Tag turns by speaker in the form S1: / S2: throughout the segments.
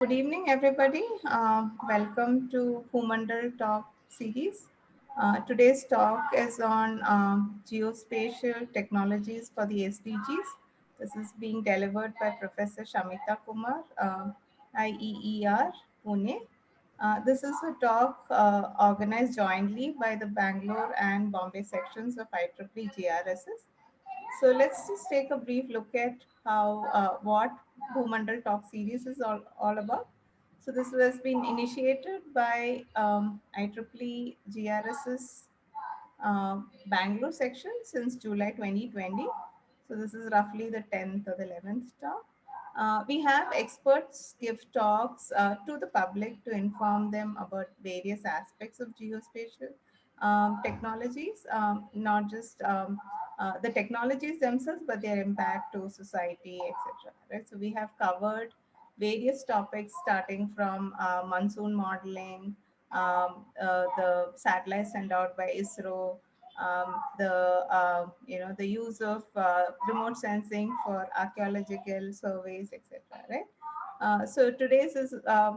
S1: Good evening, everybody. Welcome to Bhoo-Mandal Talk series. Today's talk is on geospatial technologies for the SDGs. This is being delivered by Professor Shamita Kumar, IEER, Pune. This is a talk organized jointly by the Bangalore and Bombay sections of IEEE-GRSS. So let's just take a brief look at how what Bhoo-Mandal Talk series is all about. So this has been initiated by IEEE GRSS Bangalore section since July 2020. So this is roughly the 10th or the 11th talk. We have experts give talks to the public to inform them about various aspects of geospatial technologies, not just the technologies themselves, but their impact to society, etc. Right? So we have covered various topics starting from monsoon modeling, the satellites sent out by ISRO, the use of remote sensing for archaeological surveys, etc. Right. So today's is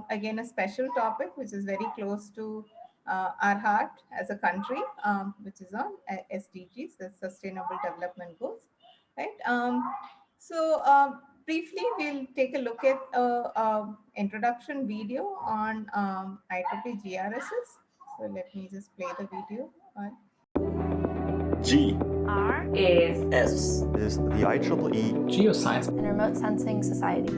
S1: again a special topic which is very close to our heart as a country, which is on SDGs, the Sustainable Development Goals. Right. Briefly, we'll take a look at introduction video on IEEE GRSS. So let me just play the video.
S2: G
S3: R
S2: is
S4: the IEEE
S5: Geoscience
S3: and Remote Sensing Society.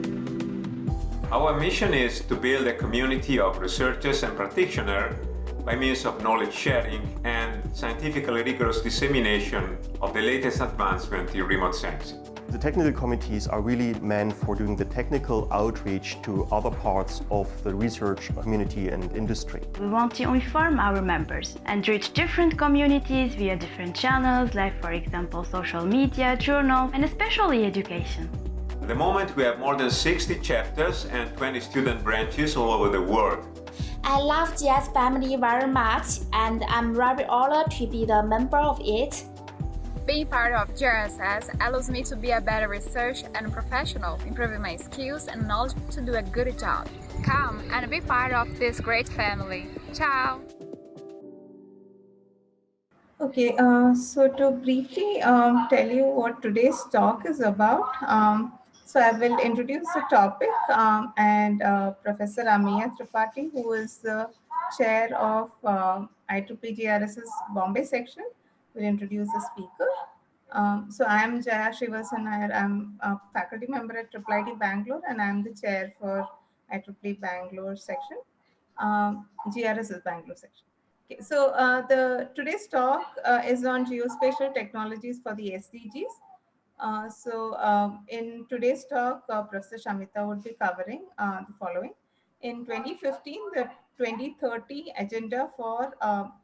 S6: Our mission is to build a community of researchers and practitioners by means of knowledge sharing and scientifically rigorous dissemination of the latest advancement in remote sensing.
S4: The technical committees are really meant for doing the technical outreach to other parts of the research community and industry.
S3: We want to inform our members and reach different communities via different channels, like for example social media, journal, and especially education.
S6: At the moment, we have more than 60 chapters and 20 student branches all over the world.
S7: I love GS family very much, and I'm very honored to be the member of it.
S8: Being part of GRSS allows me to be a better researcher and professional, improving my skills and knowledge to do a good job. Come and be part of this great family. Ciao!
S1: Okay, so to briefly tell you what today's talk is about, so I will introduce the topic and Professor Amiya Tripathi, who is the chair of IEEE-GRSS Bombay section, will introduce the speaker. So I am Jaya Srivasan. I'm a faculty member at IIIT Bangalore, and I'm the chair for IEEE Bangalore section, GRSS Bangalore section. Okay, so today's talk is on geospatial technologies for the SDGs. In today's talk, Professor Shamita would be covering the following. In 2015, the 2030 Agenda for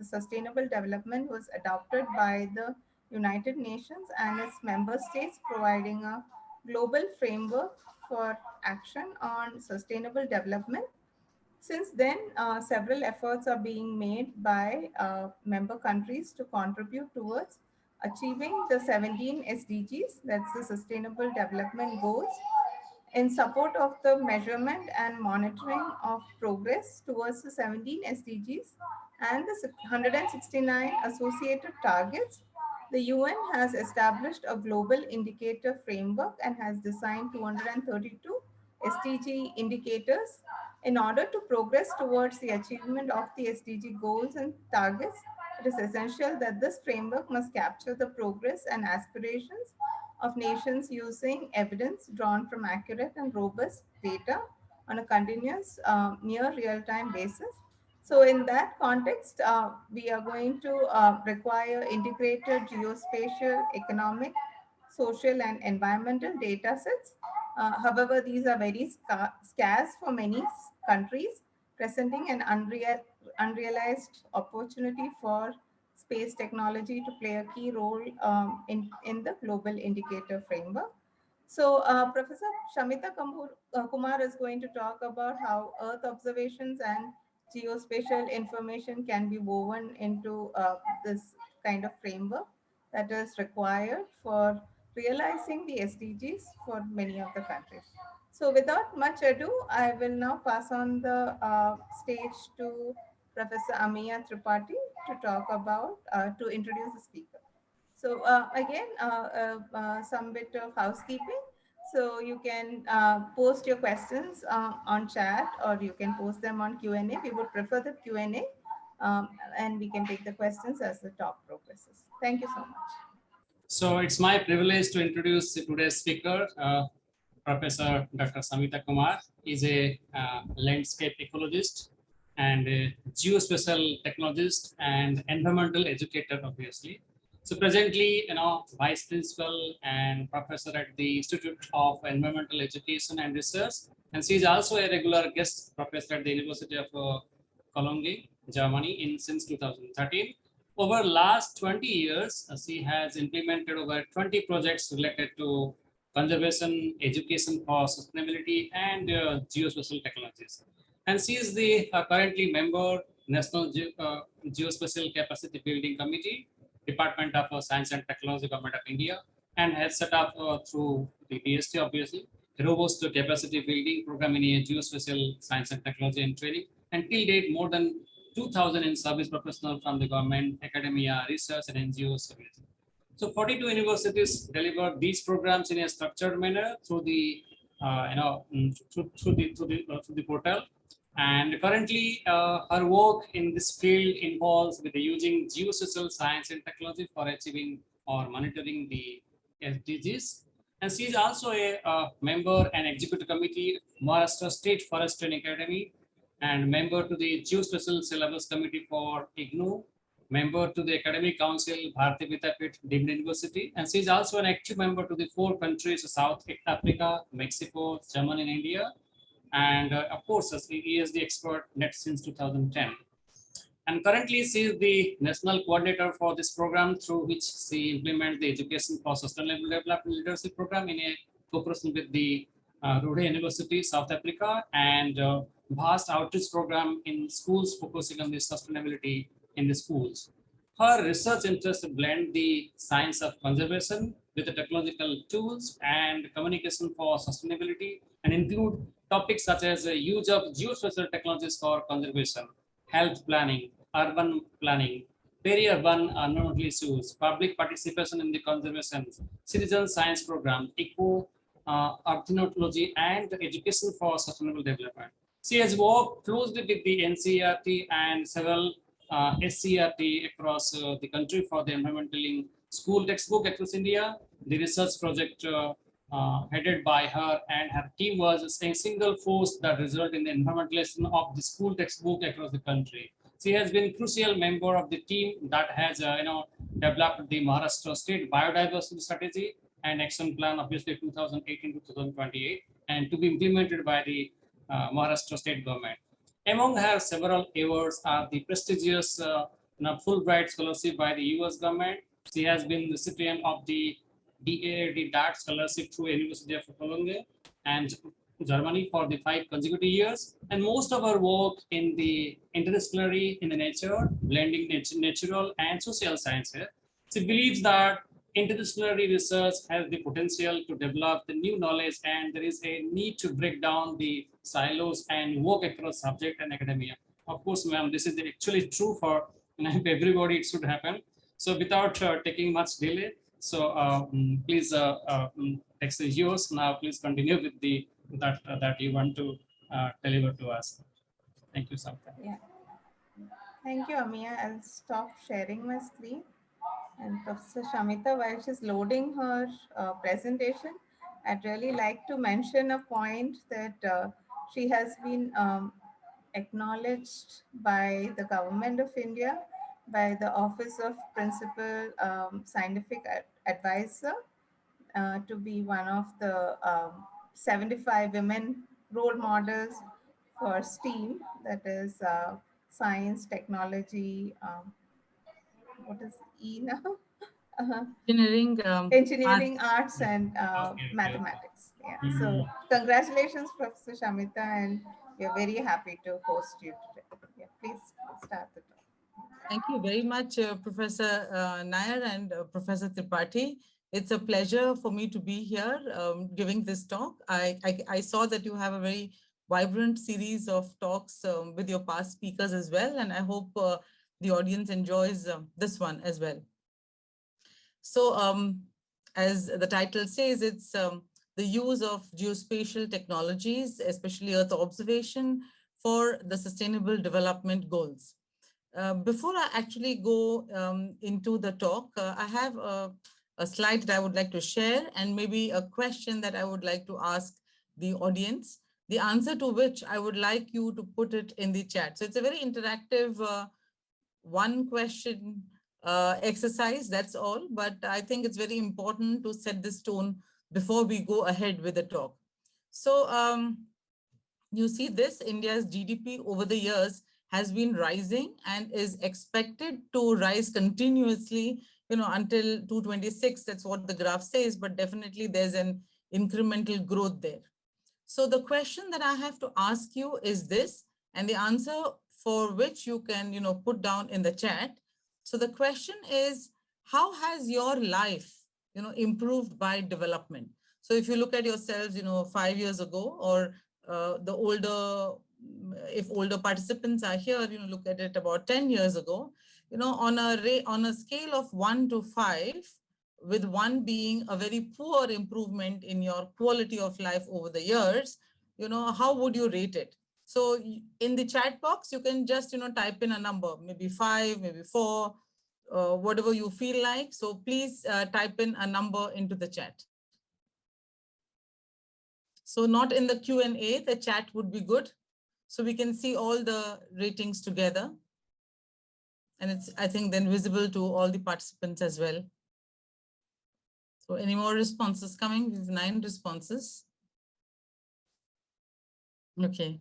S1: Sustainable Development was adopted by the United Nations and its member states, providing a global framework for action on sustainable development. Since then, several efforts are being made by member countries to contribute towards achieving the 17 SDGs, that's the Sustainable Development Goals, in support of the measurement and monitoring of progress towards the 17 SDGs and the 169 associated targets. The UN has established a global indicator framework and has designed 232 SDG indicators. In order to progress towards the achievement of the SDG goals and targets, it is essential that this framework must capture the progress and aspirations of nations using evidence drawn from accurate and robust data on a continuous, near real-time basis. So in that context, we are going to require integrated geospatial, economic, social, and environmental data sets. However, these are very scarce for many countries, presenting an unrealized opportunity for space technology to play a key role in the global indicator framework. So Professor Shamita Kumar is going to talk about how Earth observations and geospatial information can be woven into this kind of framework that is required for realizing the SDGs for many of the countries. So without much ado, I will now pass on the stage to Professor Amiya Tripathi to talk about, to introduce the speaker. So again, some bit of housekeeping. So you can post your questions on chat, or you can post them on Q&A. We would prefer the Q&A, and we can take the questions as the talk progresses. Thank you so much.
S2: So it's my privilege to introduce today's speaker, Professor Dr. Samita Kumar. Is a landscape ecologist and a geospatial technologist and environmental educator, obviously. So presently, vice principal and professor at the Institute of Environmental Education and Research, and she is also a regular guest professor at the University of Cologne, Germany, since 2013. Over last 20 years, she has implemented over 20 projects related to conservation, education for sustainability, and geospatial technologies. And she is the currently member National Geospatial Capacity Building Committee, Department of Science and Technology, Government of India, and has set up through the DST, obviously, a robust capacity building program in geospatial science and technology and training. And till date, more than 2,000 in service professionals from the government, academia, research, and NGOs. So 42 universities deliver these programs in a structured manner through the through the portal. And currently, her work in this field involves with using geosocial science and technology for achieving or monitoring the SDGs. And she is also a member and executive committee Maharashtra State Forest Training Academy, and member to the Geospatial Syllabus Committee for IGNOU, member to the Academic Council, Bharati Vidyapeeth Deemed University, and she is also an active member to the 4 countries, South Africa, Mexico, Germany, and India. And of course, as the ESD expert net since 2010. And currently, she is the national coordinator for this program, through which she implements the Education for Sustainable Development Leadership Program in a cooperation with the Rhodes University, South Africa, and vast outreach program in schools focusing on the sustainability in the schools. Her research interests blend the science of conservation with the technological tools and communication for sustainability, and include topics such as the use of geospatial technologies for conservation, health planning, urban planning, peri-urban environmental issues, public participation in the conservation, citizen science program, eco ornithology, and education for sustainable development. She has worked closely with the NCERT and several SCERT across the country for the environmental school textbook across India. The research project headed by her and her team was a single force that resulted in the implementation of the school textbook across the country. She has been a crucial member of the team that has developed the Maharashtra State Biodiversity Strategy and Action Plan, obviously 2018 to 2028, and to be implemented by the Maharashtra State Government. Among her several awards are the prestigious Fulbright Scholarship by the US government. She has been the recipient of the DAAD DART Scholarship through University of Cologne and Germany for the 5 consecutive years. And most of her work in the interdisciplinary in the nature, blending natural and social sciences. She believes that interdisciplinary research has the potential to develop the new knowledge, and there is a need to break down the silos and work across subject and academia. Of course, ma'am, this is actually true for everybody. It should happen. So without taking much delay, so please text is yours now. Please continue with the that you want to deliver to us. Thank you, Samita.
S1: Yeah. Thank you, Amiya. I'll stop sharing my screen. And Professor Shamita, while she's loading her presentation, I'd really like to mention a point that she has been acknowledged by the Government of India, by the Office of Principal Scientific Advisor, to be one of the 75 women role models for STEAM, that is science, technology, what is E now? Engineering, arts, and mathematics. Yeah. So congratulations, Professor Shamita, and we're very happy to host you today. Yeah, please start the talk.
S5: Thank you very much, Professor Nair and Professor Tripathi. It's a pleasure for me to be here giving this talk. I saw that you have a very vibrant series of talks with your past speakers as well, and I hope the audience enjoys this one as well. So as the title says, it's the use of geospatial technologies, especially Earth observation, for the Sustainable Development Goals. Before I actually go into the talk, I have a slide that I would like to share and maybe a question that I would like to ask the audience, the answer to which I would like you to put it in the chat. So it's a very interactive one question exercise, that's all. But I think it's very important to set this tone before we go ahead with the talk. So you see this, India's GDP over the years has been rising and is expected to rise continuously, until 2026. That's what the graph says, but definitely there's an incremental growth there. So the question that I have to ask you is this, and the answer for which you can, put down in the chat. So the question is, how has your life, improved by development? So if you look at yourselves, 5 years ago, or the older, if older participants are here, look at it about 10 years ago, on a scale of 1 to 5, with 1 being a very poor improvement in your quality of life over the years, how would you rate it? So in the chat box, you can just, type in a number, maybe 5, maybe 4, whatever you feel like. So please type in a number into the chat. So not in the Q&A, the chat would be good. So we can see all the ratings together. And it's, I think, then visible to all the participants as well. So any more responses coming? We have 9 responses. Okay.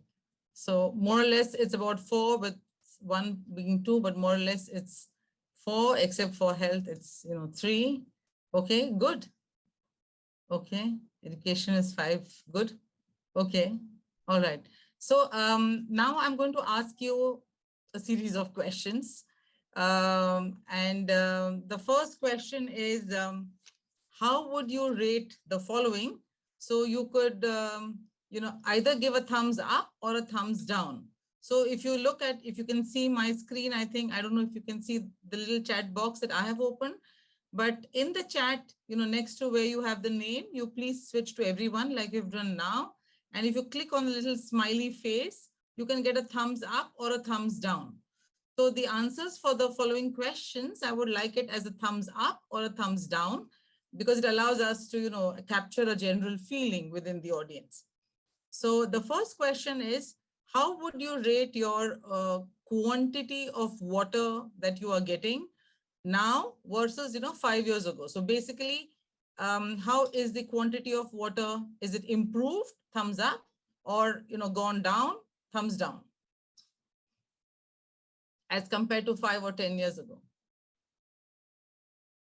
S5: So more or less it's about 4, with 1 being 2, but more or less it's 4, except for health, it's 3. Okay, good. Okay, education is 5, good. Okay, all right. So now I'm going to ask you a series of questions. The first question is, how would you rate the following? So you could, either give a thumbs up or a thumbs down. So if you look at, if you can see my screen, I don't know if you can see the little chat box that I have opened, but in the chat, next to where you have the name, you please switch to everyone like you've done now. And if you click on the little smiley face, you can get a thumbs up or a thumbs down. So the answers for the following questions, I would like it as a thumbs up or a thumbs down, because it allows us to, capture a general feeling within the audience. So the first question is, how would you rate your quantity of water that you are getting now versus, 5 years ago? So basically, how is the quantity of water? Is it improved, thumbs up, or, gone down, thumbs down, as compared to 5 or 10 years ago?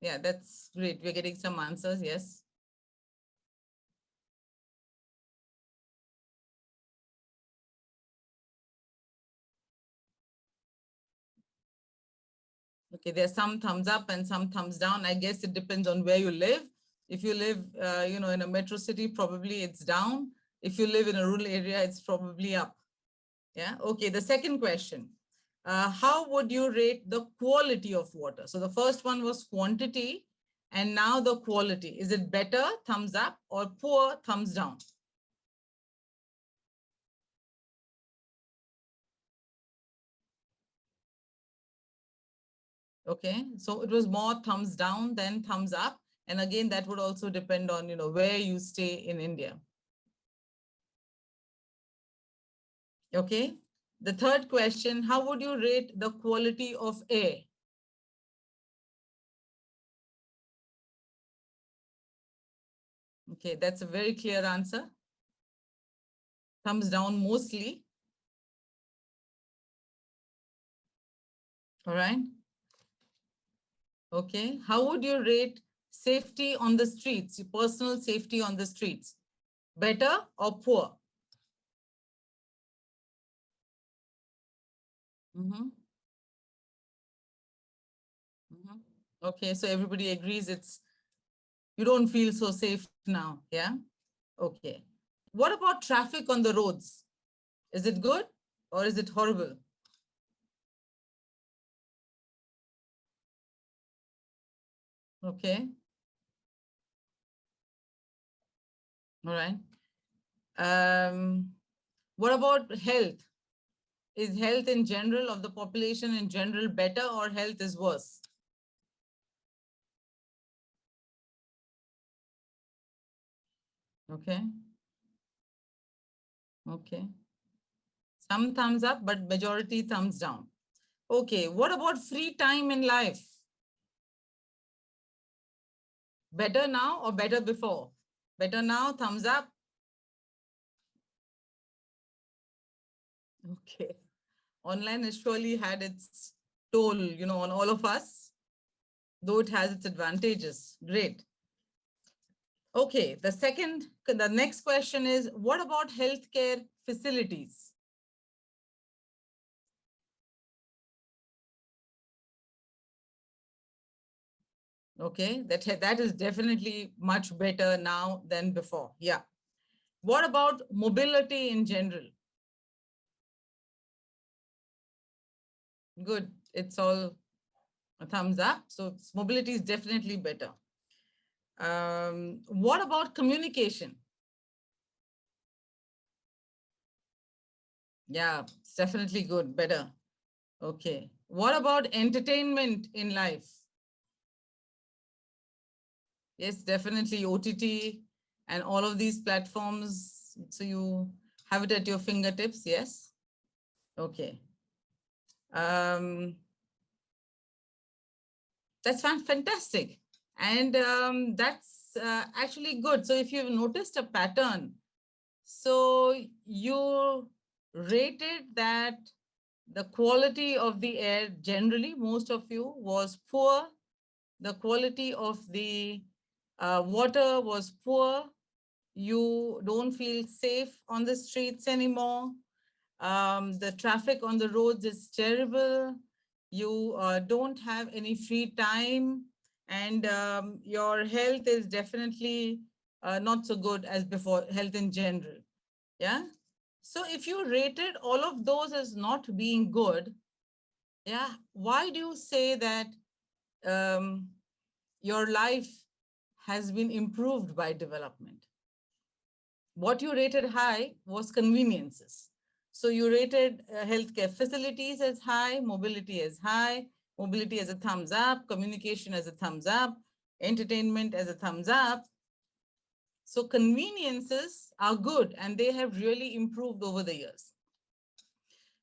S5: Yeah, that's great. We're getting some answers. Yes. Okay, there's some thumbs up and some thumbs down. I guess it depends on where you live. If you live, in a metro city, probably it's down. If you live in a rural area, it's probably up. Yeah. Okay. The second question, how would you rate the quality of water? So the first one was quantity, and now the quality. Is it better, thumbs up, or poor, thumbs down? Okay, so it was more thumbs down than thumbs up. And again, that would also depend on, where you stay in India. Okay, the third question, how would you rate the quality of air? Okay, that's a very clear answer. Thumbs down mostly. All right. Okay, how would you rate safety on the streets, your personal safety on the streets? Better or poor? Okay, so everybody agrees it's You don't feel so safe now, yeah? Okay. What about traffic on the roads? Is it good or is it horrible? Okay. All right. What about health? Is health in general of the population in general better or health is worse? Okay. Okay. Some thumbs up, but majority thumbs down. Okay. What about free time in life? Better now or better before? Better now, thumbs up. Okay. Online has surely had its toll, on all of us, though it has its advantages. Great. Okay, the next question is, what about healthcare facilities? Okay, that is definitely much better now than before. Yeah. What about mobility in general? Good. It's all a thumbs up. So mobility is definitely better. What about communication? Yeah, it's definitely good, better. Okay. What about entertainment in life? Yes, definitely OTT and all of these platforms. So you have it at your fingertips, yes? Okay. That's fantastic. And that's actually good. So if you've noticed a pattern, so you rated that the quality of the air, generally, most of you, was poor. The quality of the water was poor. You don't feel safe on the streets anymore. The traffic on the roads is terrible. You don't have any free time, and your health is definitely not so good as before, health in general. Yeah. So if you rated all of those as not being good, yeah, why do you say that your life has been improved by development? What you rated high was conveniences. So you rated healthcare facilities as high, mobility as high, mobility as a thumbs up, communication as a thumbs up, entertainment as a thumbs up. So conveniences are good and they have really improved over the years.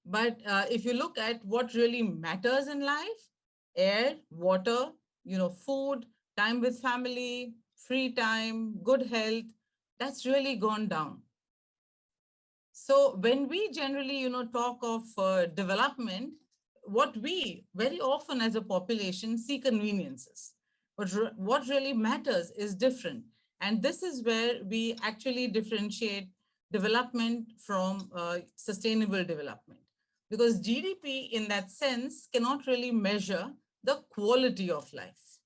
S5: But if you look at what really matters in life, air, water, food, time with family, free time, good health, that's really gone down. So when we generally, talk of development, what we very often as a population see conveniences. But what really matters is different. And this is where we actually differentiate development from sustainable development. Because GDP in that sense cannot really measure the quality of life,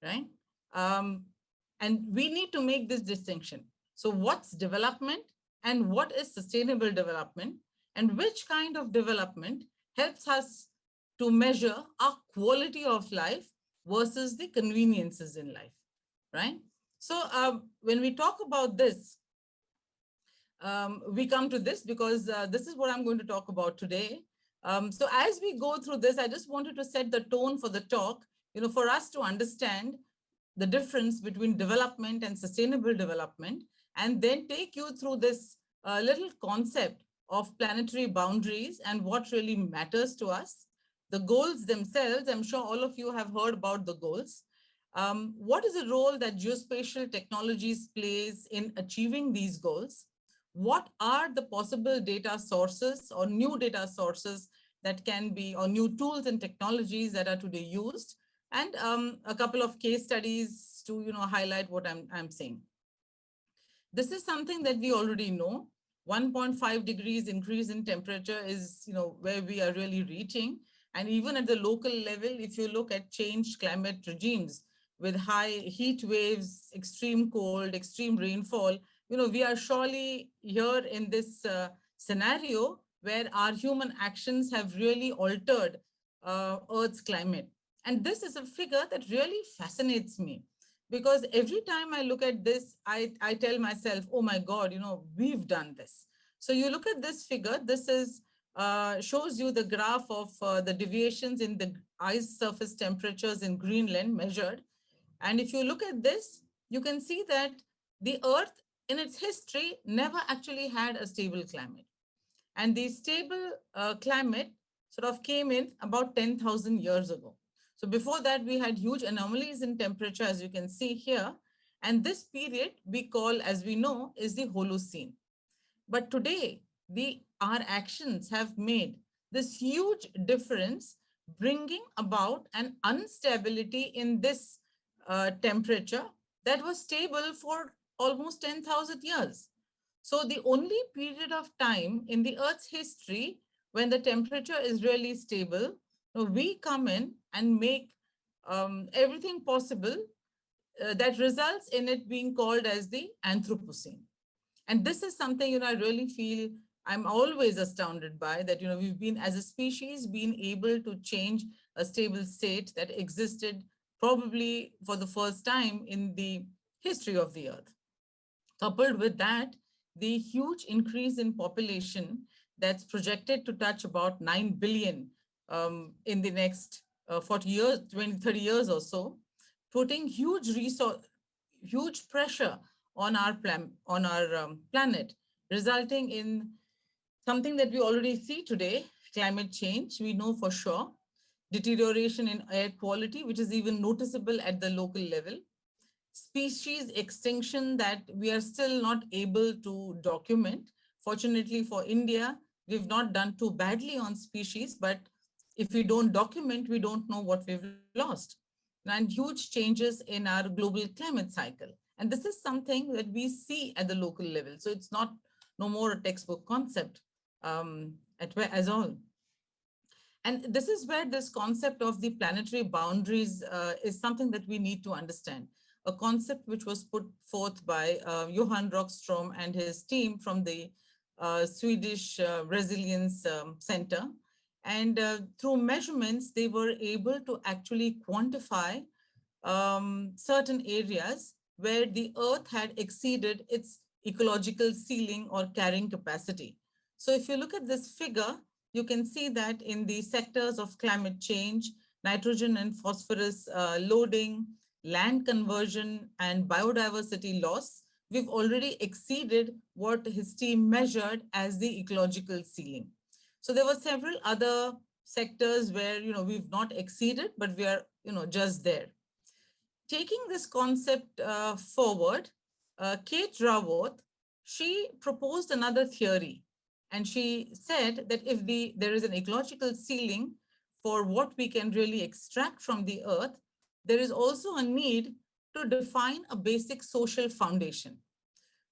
S5: right? And we need to make this distinction. So what's development and what is sustainable development, and which kind of development helps us to measure our quality of life versus the conveniences in life, right? So when we talk about this, we come to this because this is what I'm going to talk about today. So as we go through this, I just wanted to set the tone for the talk, for us to understand the difference between development and sustainable development, and then take you through this little concept of planetary boundaries and what really matters to us. The goals themselves, I'm sure all of you have heard about the goals. What is the role that geospatial technologies plays in achieving these goals? What are the possible data sources or new data sources that can be, or new tools and technologies that are today used? And a couple of case studies to highlight what I'm saying. This is something that we already know. 1.5 degrees increase in temperature is where we are really reaching. And even at the local level, if you look at changed climate regimes, with high heat waves, extreme cold, extreme rainfall, we are surely here in this scenario where our human actions have really altered Earth's climate. And this is a figure that really fascinates me, because every time I look at this, I tell myself, oh my God, we've done this. So you look at this figure, this is shows you the graph of the deviations in the ice surface temperatures in Greenland measured. And if you look at this, you can see that the Earth in its history never actually had a stable climate. And the stable climate sort of came in about 10,000 years ago. So before that, we had huge anomalies in temperature, as you can see here. And this period we call, as we know, is the Holocene. But today, our actions have made this huge difference, bringing about an instability in this temperature that was stable for almost 10,000 years. So the only period of time in the Earth's history when the temperature is really stable, we come in and make everything possible that results in it being called as the Anthropocene. And this is something, I really feel I'm always astounded by, that, we've been, as a species, been able to change a stable state that existed probably for the first time in the history of the Earth. Coupled with that, the huge increase in population that's projected to touch about 9 billion in the next 40 years, 20, 30 years or so, putting huge pressure on our planet, resulting in something that we already see today, climate change, we know for sure, deterioration in air quality, which is even noticeable at the local level, species extinction that we are still not able to document. Fortunately for India, we've not done too badly on species, but if we don't document, we don't know what we've lost. And huge changes in our global climate cycle. And this is something that we see at the local level. So it's no more a textbook concept as all. And this is where this concept of the planetary boundaries is something that we need to understand. A concept which was put forth by Johan Rockström and his team from the Swedish Resilience Center. And through measurements, they were able to actually quantify certain areas where the Earth had exceeded its ecological ceiling or carrying capacity. So if you look at this figure, you can see that in the sectors of climate change, nitrogen and phosphorus loading, land conversion, and biodiversity loss, we've already exceeded what his team measured as the ecological ceiling. So there were several other sectors where we've not exceeded, but we are just there. Taking this concept forward, Kate Raworth, she proposed another theory, and she said that if there is an ecological ceiling for what we can really extract from the Earth, there is also a need to define a basic social foundation,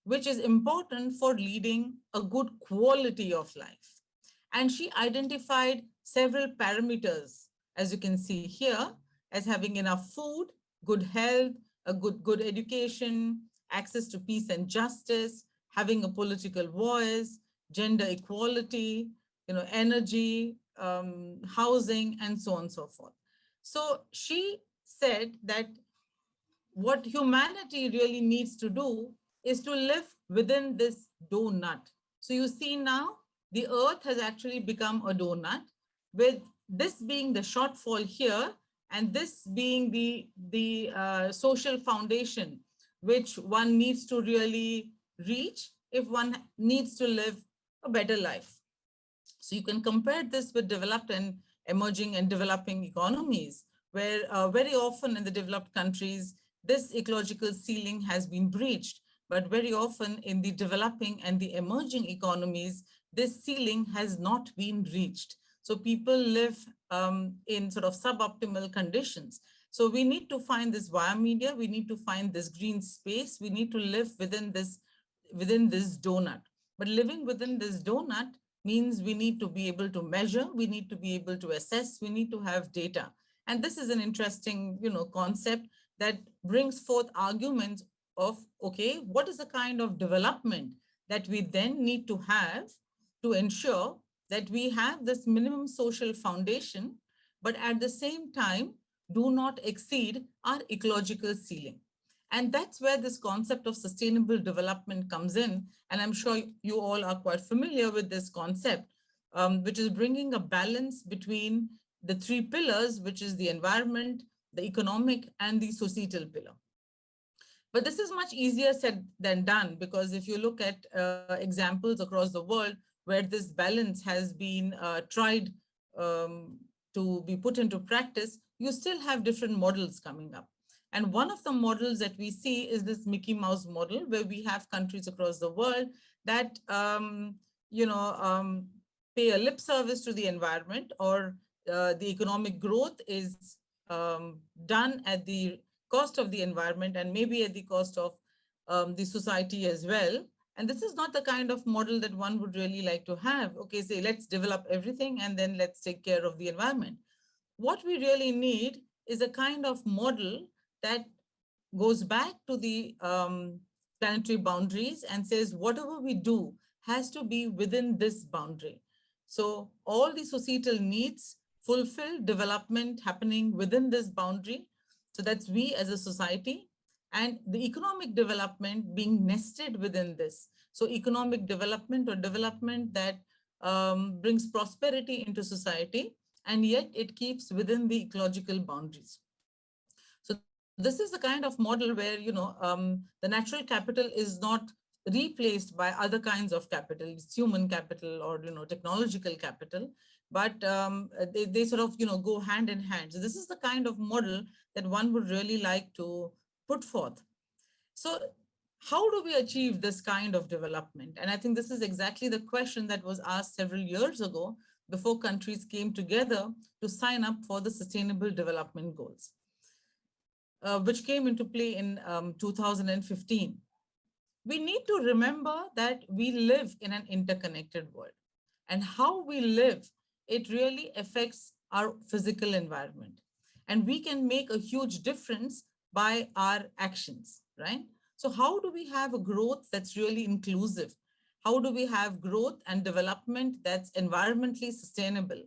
S5: which is important for leading a good quality of life. And she identified several parameters, as you can see here, as having enough food, good health, a good education, access to peace and justice, having a political voice, gender equality, energy, housing, and so on and so forth. So she said that what humanity really needs to do is to live within this donut. So you see now, the Earth has actually become a donut, with this being the shortfall here, and this being the social foundation, which one needs to really reach if one needs to live a better life. So you can compare this with developed and emerging and developing economies, where very often in the developed countries, this ecological ceiling has been breached. But very often in the developing and the emerging economies, this ceiling has not been reached. So people live in sort of suboptimal conditions. So we need to find this via media, we need to find this green space, we need to live within this donut. But living within this donut means we need to be able to measure, we need to be able to assess, we need to have data. And this is an interesting, concept that brings forth arguments of, okay, what is the kind of development that we then need to have to ensure that we have this minimum social foundation, but at the same time, do not exceed our ecological ceiling. And that's where this concept of sustainable development comes in. And I'm sure you all are quite familiar with this concept, which is bringing a balance between the three pillars, which is the environment, the economic, and the societal pillar. But this is much easier said than done, because if you look at examples across the world where this balance has been tried to be put into practice, you still have different models coming up. And one of the models that we see is this Mickey Mouse model, where we have countries across the world that pay a lip service to the environment, or the economic growth is done at the cost of the environment and maybe at the cost of the society as well. And this is not the kind of model that one would really like to have. Okay, say, let's develop everything and then let's take care of the environment. What we really need is a kind of model that goes back to the planetary boundaries and says, whatever we do has to be within this boundary. So all the societal needs fulfill development happening within this boundary. So that's we as a society, and the economic development being nested within this. So economic development, or development that brings prosperity into society, and yet it keeps within the ecological boundaries. So this is the kind of model where, the natural capital is not replaced by other kinds of capital, it's human capital or, technological capital, but they sort of, go hand in hand. So this is the kind of model that one would really like to put forth. So how do we achieve this kind of development? And I think this is exactly the question that was asked several years ago, before countries came together to sign up for the Sustainable Development Goals, which came into play in 2015. We need to remember that we live in an interconnected world, and how we live, it really affects our physical environment. And we can make a huge difference by our actions, right? So how do we have a growth that's really inclusive? How do we have growth and development that's environmentally sustainable?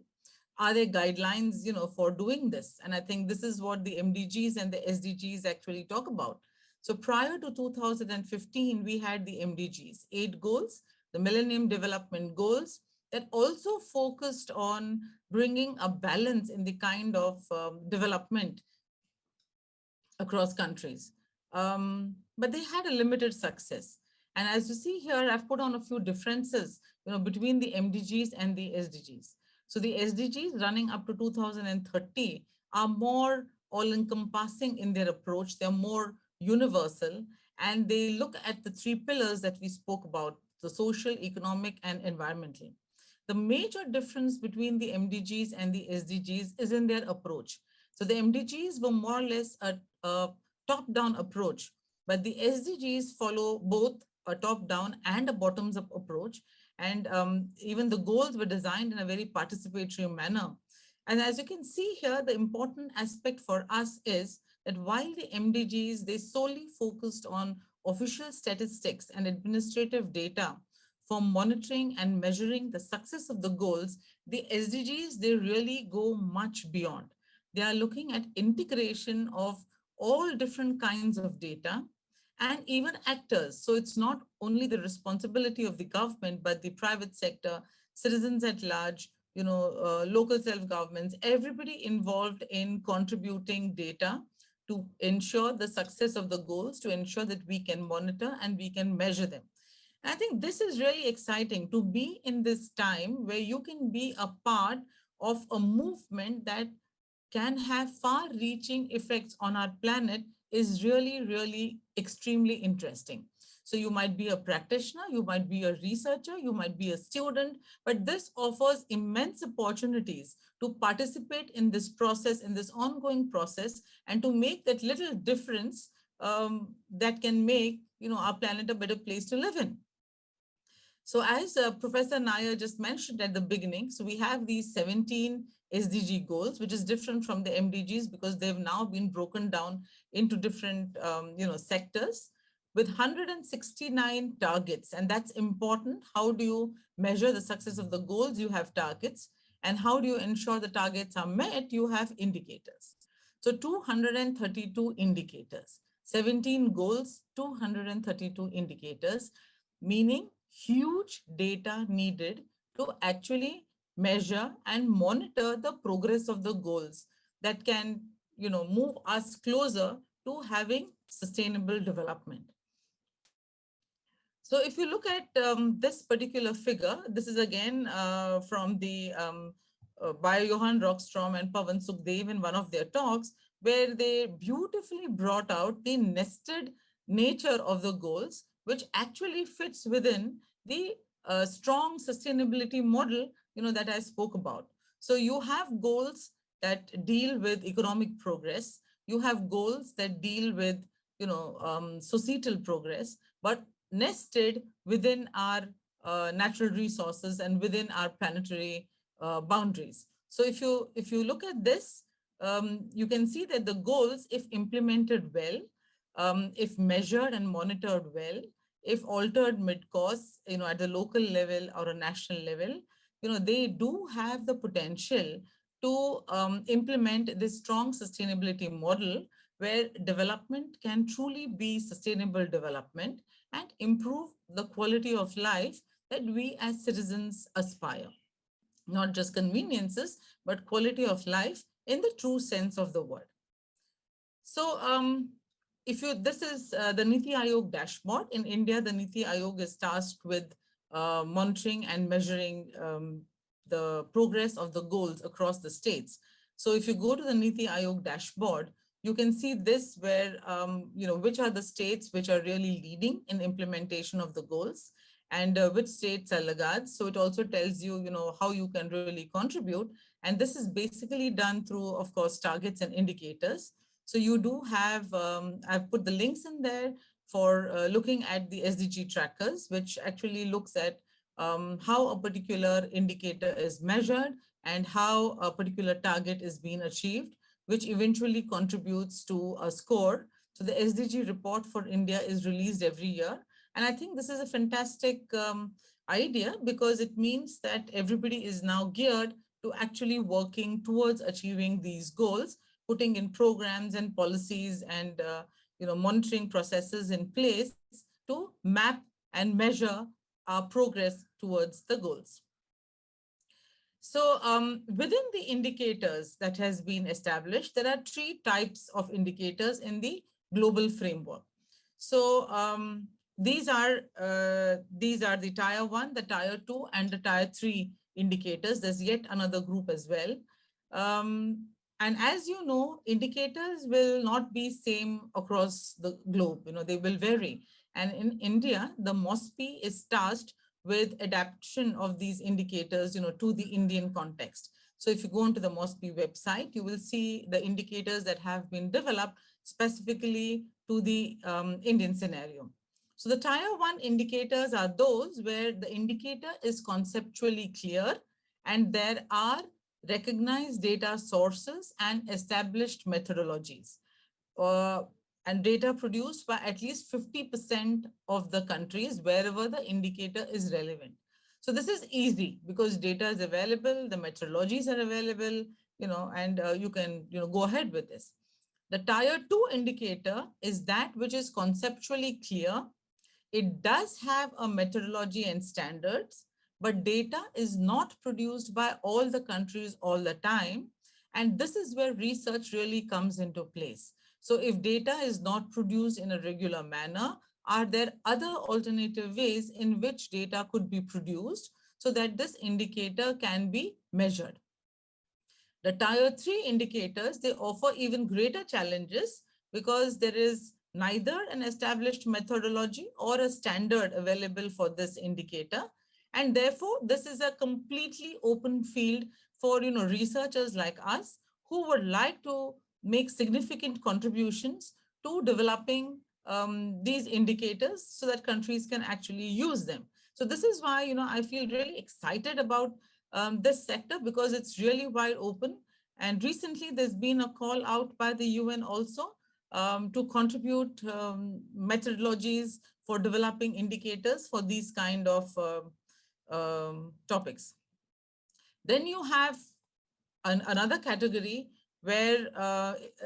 S5: Are there guidelines, for doing this? And I think this is what the MDGs and the SDGs actually talk about. So prior to 2015, we had the MDGs, 8 goals, the Millennium Development Goals, that also focused on bringing a balance in the kind of development across countries. But they had a limited success. And as you see here, I've put on a few differences, between the MDGs and the SDGs. So the SDGs running up to 2030 are more all-encompassing in their approach. They're more universal, and they look at the 3 pillars that we spoke about, the social, economic, and environmental. The major difference between the MDGs and the SDGs is in their approach. So the MDGs were more or less a top-down approach, but the SDGs follow both a top-down and a bottoms-up approach. And even the goals were designed in a very participatory manner. And as you can see here, the important aspect for us is that while the MDGs, they solely focused on official statistics and administrative data for monitoring and measuring the success of the goals, the SDGs, they really go much beyond. They are looking at integration of all different kinds of data and even actors. So it's not only the responsibility of the government, but the private sector, citizens at large, local self-governments, everybody involved in contributing data to ensure the success of the goals, to ensure that we can monitor and we can measure them. And I think this is really exciting to be in this time where you can be a part of a movement that can have far-reaching effects on our planet is really, really extremely interesting. So you might be a practitioner, you might be a researcher, you might be a student, but this offers immense opportunities to participate in this process, in this ongoing process, and to make that little difference that can make our planet a better place to live in. So as Professor Nair just mentioned at the beginning, so we have these 17 SDG goals, which is different from the MDGs because they've now been broken down into different sectors with 169 targets. And that's important. How do you measure the success of the goals? You have targets. And how do you ensure the targets are met? You have indicators. So 232 indicators, 17 goals, 232 indicators, meaning huge data needed to actually measure and monitor the progress of the goals that can, move us closer to having sustainable development. So if you look at this particular figure, this is again from the by Johan Rockstrom and Pawan Sukhdev in one of their talks, where they beautifully brought out the nested nature of the goals, which actually fits within the strong sustainability model, that I spoke about. So you have goals that deal with economic progress. You have goals that deal with, societal progress, but nested within our natural resources and within our planetary boundaries. So if you look at this, you can see that the goals, if implemented well, if measured and monitored well, if altered mid-course, at the local level or a national level, they do have the potential to implement this strong sustainability model where development can truly be sustainable development and improve the quality of life that we as citizens aspire. Not just conveniences, but quality of life in the true sense of the word. So this is the Niti Aayog dashboard. In India, the Niti Aayog is tasked with monitoring and measuring the progress of the goals across the states. So if you go to the Niti Aayog dashboard, you can see this where, which are the states which are really leading in implementation of the goals and which states are laggards. So it also tells you, how you can really contribute. And this is basically done through, of course, targets and indicators. So you do have, I've put the links in there for looking at the SDG trackers, which actually looks at how a particular indicator is measured and how a particular target is being achieved, which eventually contributes to a score. So the SDG report for India is released every year. And I think this is a fantastic idea because it means that everybody is now geared to actually working towards achieving these goals, putting in programs and policies and monitoring processes in place to map and measure our progress towards the goals. So within the indicators that has been established, there are 3 types of indicators in the global framework. So these are the tier 1, the tier 2, and the tier 3 indicators. There's yet another group as well. And as you know, indicators will not be same across the globe. They will vary. And in India, the MOSPI is tasked with adaptation of these indicators, to the Indian context. So if you go into the MOSPI website, you will see the indicators that have been developed specifically to the Indian scenario. So the tier 1 indicators are those where the indicator is conceptually clear and there are recognized data sources and established methodologies. And data produced by at least 50% of the countries wherever the indicator is relevant. So this is easy because data is available, the methodologies are available, and you can go ahead with this. The tier 2 indicator is that which is conceptually clear. It does have a methodology and standards, but data is not produced by all the countries all the time. And this is where research really comes into place. So if data is not produced in a regular manner, are there other alternative ways in which data could be produced so that this indicator can be measured? The tier 3 indicators, they offer even greater challenges because there is neither an established methodology or a standard available for this indicator. And therefore, this is a completely open field for researchers like us who would like to make significant contributions to developing these indicators so that countries can actually use them. So this is why, I feel really excited about this sector, because it's really wide open. And recently there's been a call out by the UN also to contribute methodologies for developing indicators for these kind of topics. Then you have another category where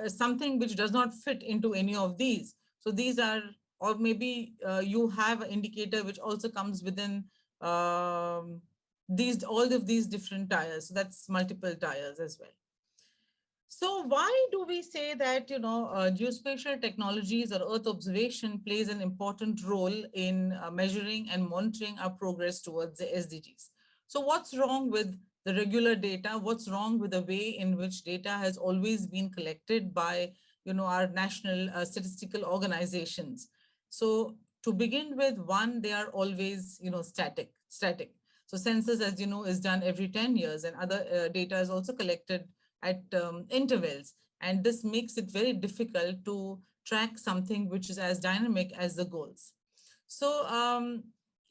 S5: something which does not fit into any of these. So these are, or maybe you have an indicator which also comes within all of these different tiers. So that's multiple tiers as well. So why do we say that, geospatial technologies or Earth observation plays an important role in measuring and monitoring our progress towards the SDGs? So what's wrong with the regular data? What's wrong with the way in which data has always been collected by, our national statistical organizations? So to begin with, one, they are always, static. So census, as you know, is done every 10 years, and other data is also collected at intervals. And this makes it very difficult to track something which is as dynamic as the goals. So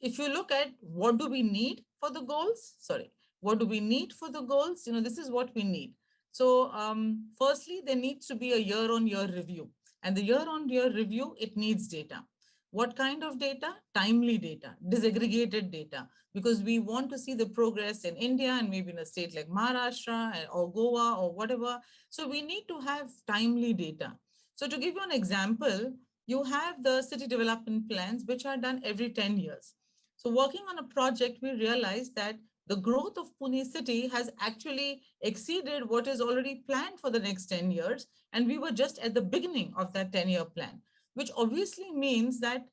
S5: if you look at what do we need for the goals, what do we need for the goals? This is what we need. So firstly, there needs to be a year-on-year review. And the year-on-year review, it needs data. What kind of data? Timely data, disaggregated data, because we want to see the progress in India and maybe in a state like Maharashtra or Goa or whatever. So we need to have timely data. So to give you an example, you have the city development plans, which are done every 10 years. So working on a project, we realized that the growth of Pune city has actually exceeded what is already planned for the next 10 years. And we were just at the beginning of that 10-year plan, which obviously means that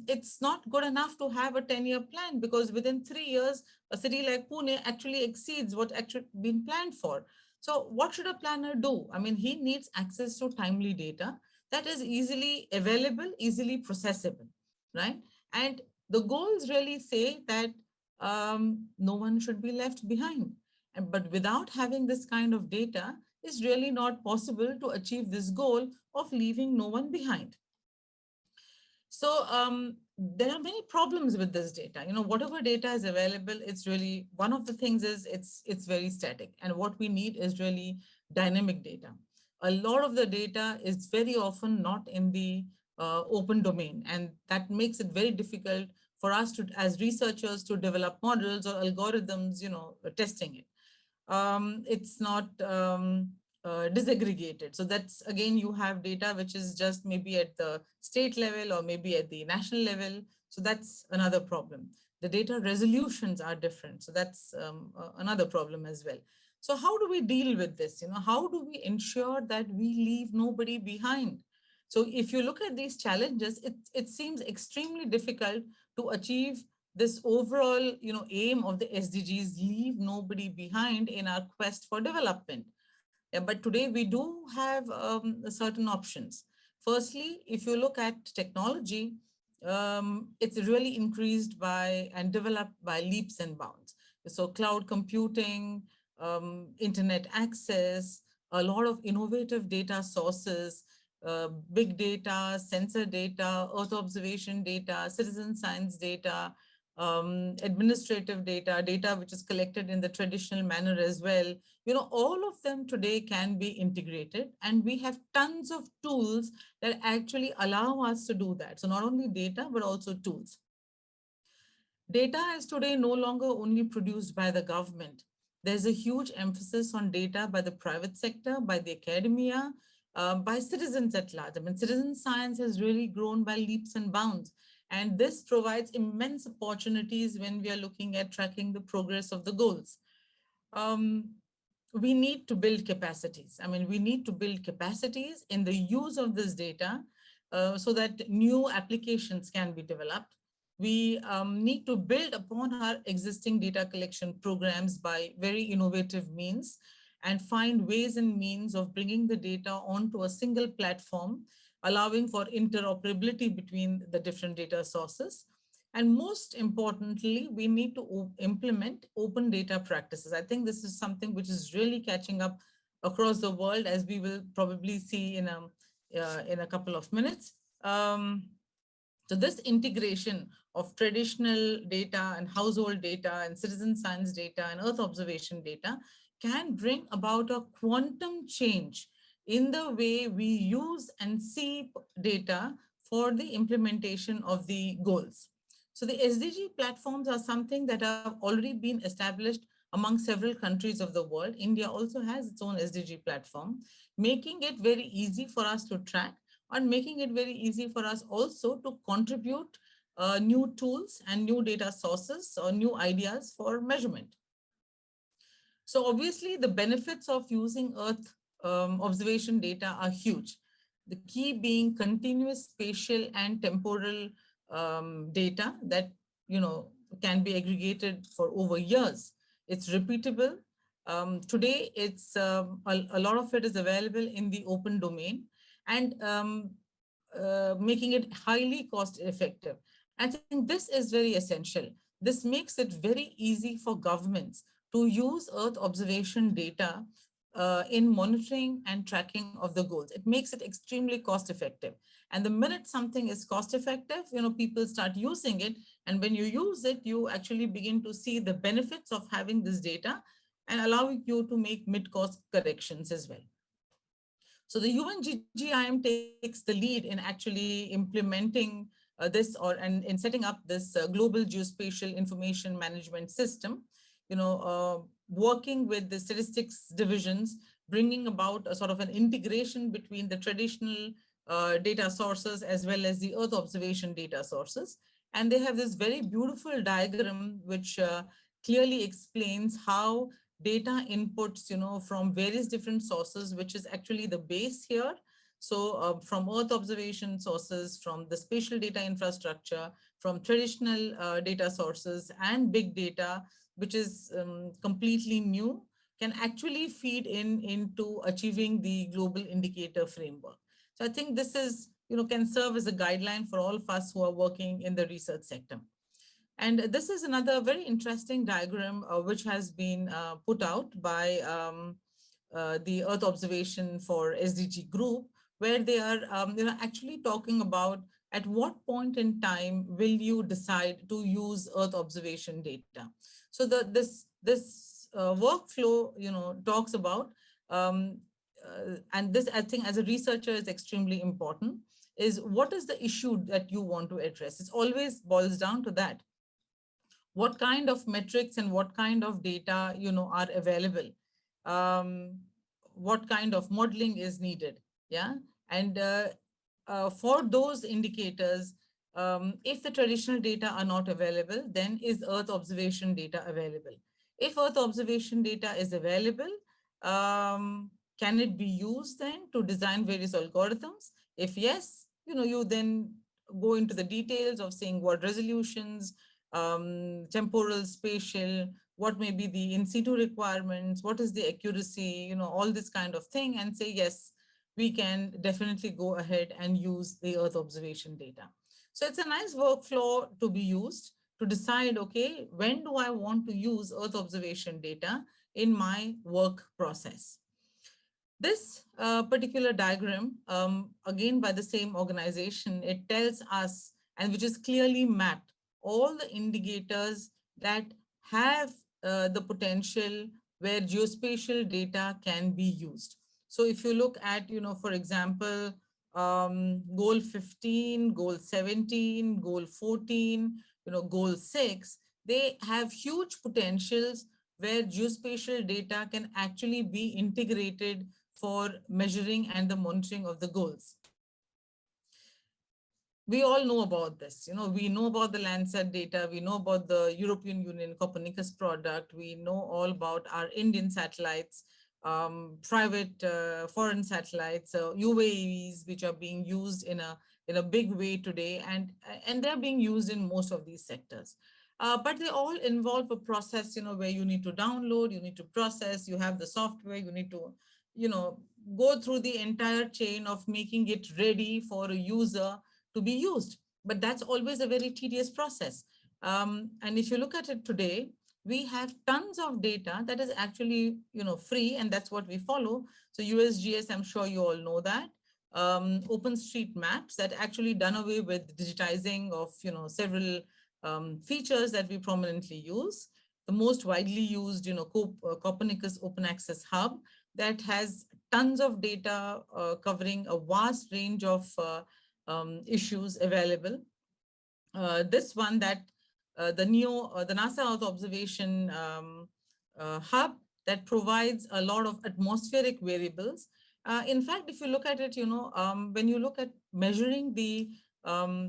S5: it's not good enough to have a 10-year plan, because within 3 years, a city like Pune actually exceeds what actually been planned for. So what should a planner do? I mean, he needs access to timely data that is easily available, easily processable, right? And the goals really say that no one should be left behind. But without having this kind of data, it's really not possible to achieve this goal of leaving no one behind. So there are many problems with this data. Whatever data is available, it's really, one of the things is it's very static. And what we need is really dynamic data. A lot of the data is very often not in the open domain. And that makes it very difficult for us to, as researchers, to develop models or algorithms, testing it. It's not disaggregated. So that's, again, you have data which is just maybe at the state level or maybe at the national level. So that's another problem. The data resolutions are different. So that's another problem as well. So how do we deal with this? How do we ensure that we leave nobody behind? So if you look at these challenges, it seems extremely difficult to achieve this overall, aim of the SDGs, leave nobody behind in our quest for development. But today we do have certain options. Firstly, if you look at technology, it's really increased by and developed by leaps and bounds. So cloud computing, internet access, a lot of innovative data sources, big data, sensor data, Earth observation data, citizen science data, administrative data which is collected in the traditional manner as well. All of them today can be integrated, and we have tons of tools that actually allow us to do that. So not only data, but also tools. Data is today no longer only produced by the government. There's a huge emphasis on data by the private sector, by the academia, by citizens at large. I mean, citizen science has really grown by leaps and bounds. And this provides immense opportunities when we are looking at tracking the progress of the goals. We need to build capacities. I mean, we need to build capacities in the use of this data so that new applications can be developed. We need to build upon our existing data collection programs by very innovative means and find ways and means of bringing the data onto a single platform, allowing for interoperability between the different data sources. And most importantly, we need to implement open data practices. I think this is something which is really catching up across the world, as we will probably see in a couple of minutes. So this integration of traditional data and household data and citizen science data and Earth observation data can bring about a quantum change in the way we use and see data for the implementation of the goals. So the SDG platforms are something that have already been established among several countries of the world. India also has its own SDG platform, making it very easy for us to track and making it very easy for us also to contribute new tools and new data sources or new ideas for measurement. So obviously the benefits of using Earth observation data are huge. The key being continuous spatial and temporal data that can be aggregated for over years. It's repeatable. Today, it's a lot of it is available in the open domain and making it highly cost effective. I think this is very essential. This makes it very easy for governments to use Earth observation data in monitoring and tracking of the goals. It makes it extremely cost effective. And the minute something is cost effective, people start using it. And when you use it, you actually begin to see the benefits of having this data and allowing you to make mid-cost corrections as well. So the UNGGIM takes the lead in actually implementing this and in setting up this global geospatial information management system, working with the statistics divisions, bringing about a sort of an integration between the traditional data sources as well as the Earth observation data sources. And they have this very beautiful diagram which clearly explains how data inputs, from various different sources, which is actually the base here. So from Earth observation sources, from the spatial data infrastructure, from traditional data sources and big data, which is completely new, can actually feed into achieving the global indicator framework. So I think this is, can serve as a guideline for all of us who are working in the research sector. And this is another very interesting diagram which has been put out by the Earth observation for SDG group, where they are actually talking about at what point in time will you decide to use Earth observation data. So this workflow talks about, and this I think as a researcher is extremely important, is what is the issue that you want to address. It always boils down to that. What kind of metrics and what kind of data are available, what kind of modeling is needed, and for those indicators, if the traditional data are not available, then is Earth observation data available? If Earth observation data is available, can it be used then to design various algorithms? If yes, you then go into the details of saying what resolutions, temporal, spatial, what may be the in situ requirements, what is the accuracy, all this kind of thing, and say, yes, we can definitely go ahead and use the Earth observation data. So it's a nice workflow to be used to decide, okay, when do I want to use Earth observation data in my work process? This particular diagram, again by the same organization, it tells us, and which is clearly mapped, all the indicators that have the potential where geospatial data can be used. So if you look at, for example, goal 15, goal 17, goal 14, goal 6, they have huge potentials where geospatial data can actually be integrated for measuring and the monitoring of the goals. We all know about this. We know about the Landsat data. We know about the European Union Copernicus product. We know all about our Indian satellites, private foreign satellites, UAVs, which are being used in a big way today, and they're being used in most of these sectors. But they all involve a process, where you need to download, you need to process, you have the software, you need to, go through the entire chain of making it ready for a user to be used. But that's always a very tedious process. And if you look at it today, we have tons of data that is actually, free, and that's what we follow. So USGS, I'm sure you all know that. open street maps that actually done away with digitizing of several features that we prominently use. The most widely used, Copernicus Open Access Hub that has tons of data covering a vast range of issues available. This one that the NASA Earth Observation Hub that provides a lot of atmospheric variables. In fact, if you look at it, when you look at measuring the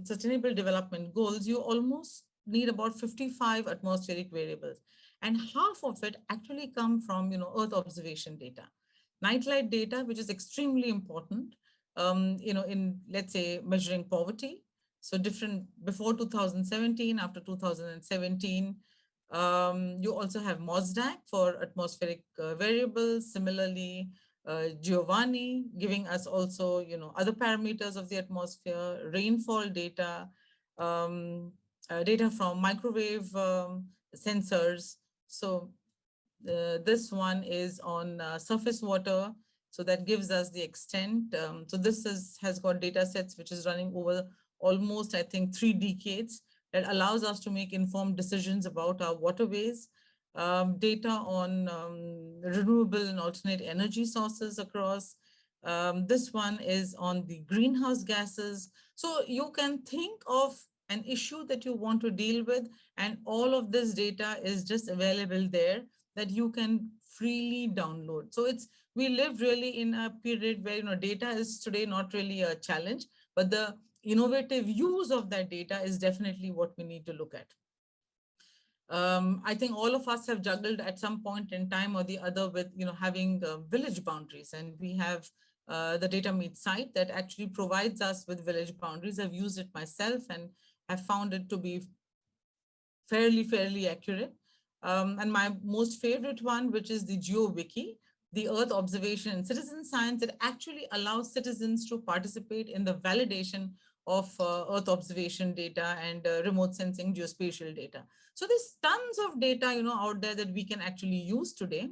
S5: Sustainable Development Goals, you almost need about 55 atmospheric variables. And half of it actually come from, Earth observation data. Nightlight data, which is extremely important, in, let's say, measuring poverty. So different before 2017, after 2017, you also have MOSDAQ for atmospheric variables. Similarly, Giovanni giving us also, other parameters of the atmosphere, rainfall data, data from microwave sensors. So this one is on surface water. So that gives us the extent. So this has got data sets which is running over almost, I think, 3 decades that allows us to make informed decisions about our waterways. Data on renewable and alternate energy sources across. This one is on the greenhouse gases. So you can think of an issue that you want to deal with, and all of this data is just available there that you can freely download. So we live really in a period where data is today not really a challenge, but the innovative use of that data is definitely what we need to look at. I think all of us have juggled at some point in time or the other with having village boundaries, and we have the data meet site that actually provides us with village boundaries. I've used it myself and have found it to be fairly accurate. And my most favorite one, which is the GeoWiki, the Earth Observation and Citizen Science, it actually allows citizens to participate in the validation of Earth observation data and remote sensing geospatial data. So there's tons of data out there that we can actually use today,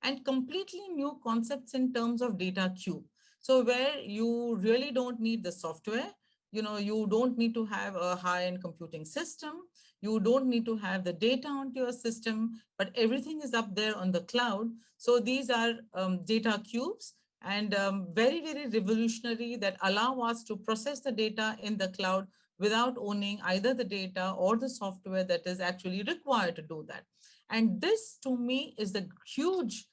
S5: and completely new concepts in terms of data cube. So where you really don't need the software, you don't need to have a high-end computing system, you don't need to have the data onto your system, but everything is up there on the cloud. So these are data cubes, and very revolutionary, that allow us to process the data in the cloud without owning either the data or the software that is actually required to do that. And this, to me, is a huge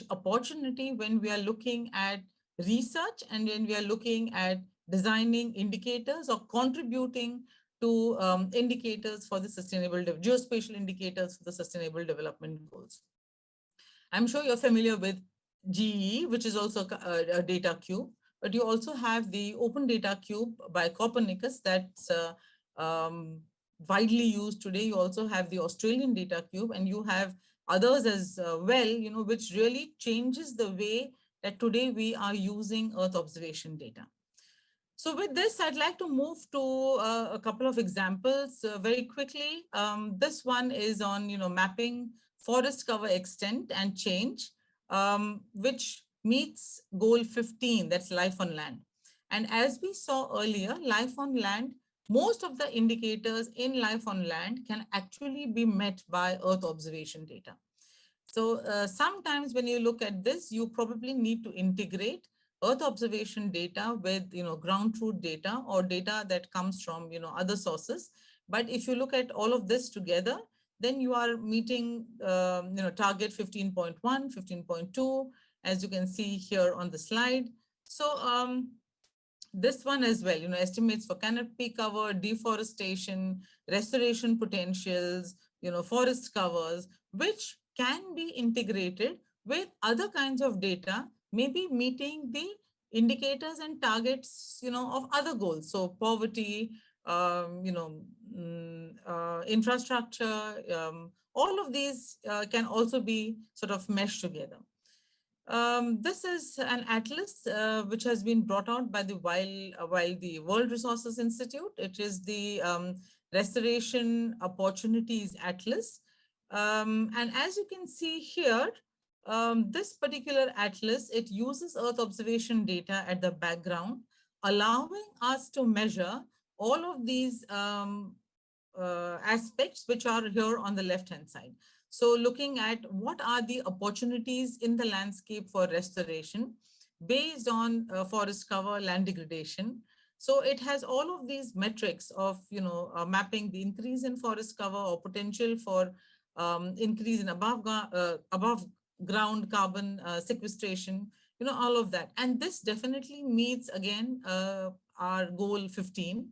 S5: opportunity when we are looking at research and when we are looking at designing indicators or contributing to indicators for the geospatial indicators for the Sustainable Development Goals. I'm sure you're familiar with GE, which is also a data cube, but you also have the Open Data Cube by Copernicus that's widely used today. You also have the Australian Data Cube, and you have others as well, which really changes the way that today we are using Earth observation data. So with this, I'd like to move to a couple of examples very quickly. This one is on, mapping forest cover extent and change, which meets goal 15, that's life on land. And as we saw earlier, life on land, most of the indicators in life on land can actually be met by Earth observation data. So sometimes when you look at this, you probably need to integrate Earth observation data with ground truth data or data that comes from other sources. But if you look at all of this together, then you are meeting target 15.1, 15.2, as you can see here on the slide. So this one as well, estimates for canopy cover, deforestation, restoration potentials, forest covers, which can be integrated with other kinds of data, maybe meeting the indicators and targets, of other goals. So poverty, infrastructure, all of these can also be sort of meshed together. This is an atlas which has been brought out by the the World Resources Institute. It is the Restoration Opportunities Atlas. And as you can see here, This particular atlas, it uses Earth observation data at the background, allowing us to measure all of these aspects which are here on the left-hand side. So looking at what are the opportunities in the landscape for restoration based on forest cover, land degradation. So it has all of these metrics of, mapping the increase in forest cover or potential for increase in above ground carbon sequestration, all of that. And this definitely meets again our goal 15.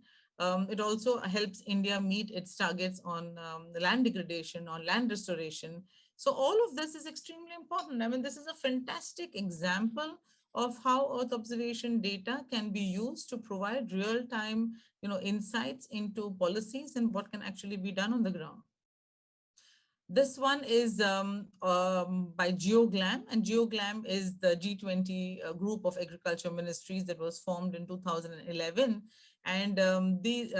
S5: It also helps India meet its targets on land degradation, on land restoration. So all of this is extremely important. I mean, this is a fantastic example of how Earth observation data can be used to provide real-time, insights into policies and what can actually be done on the ground. This one is by GeoGlam, and GeoGlam is the G20 group of agriculture ministries that was formed in 2011, and they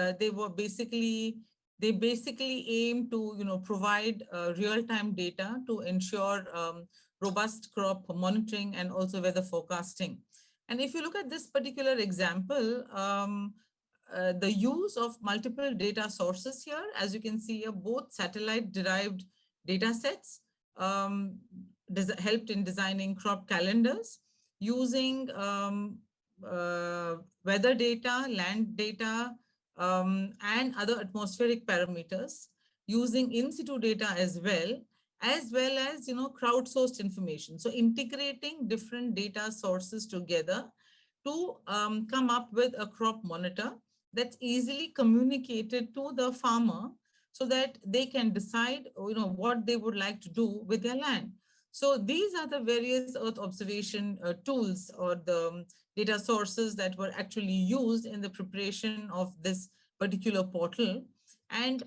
S5: basically aim to provide real-time data to ensure robust crop monitoring and also weather forecasting. And if you look at this particular example, the use of multiple data sources here, as you can see here, both satellite-derived data sets helped in designing crop calendars, using weather data, land data, and other atmospheric parameters, using in-situ data as well as crowdsourced information. So integrating different data sources together to come up with a crop monitor that's easily communicated to the farmer so that they can decide, what they would like to do with their land. So these are the various Earth observation tools or the data sources that were actually used in the preparation of this particular portal. And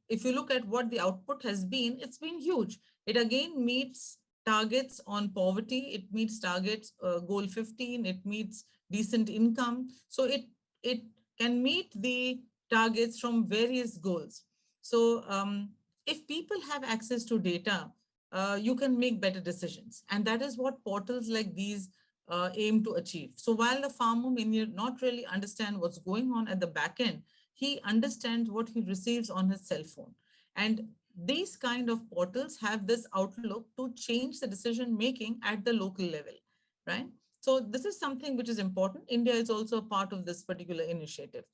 S5: if you look at what the output has been, it's been huge. It again meets targets on poverty, it meets targets, goal 15, it meets decent income. So it can meet the targets from various goals. So if people have access to data, you can make better decisions. And that is what portals like these aim to achieve. So while the farmer may not really understand what's going on at the back end, he understands what he receives on his cell phone. And these kind of portals have this outlook to change the decision making at the local level, right? So this is something which is important. India is also a part of this particular initiative.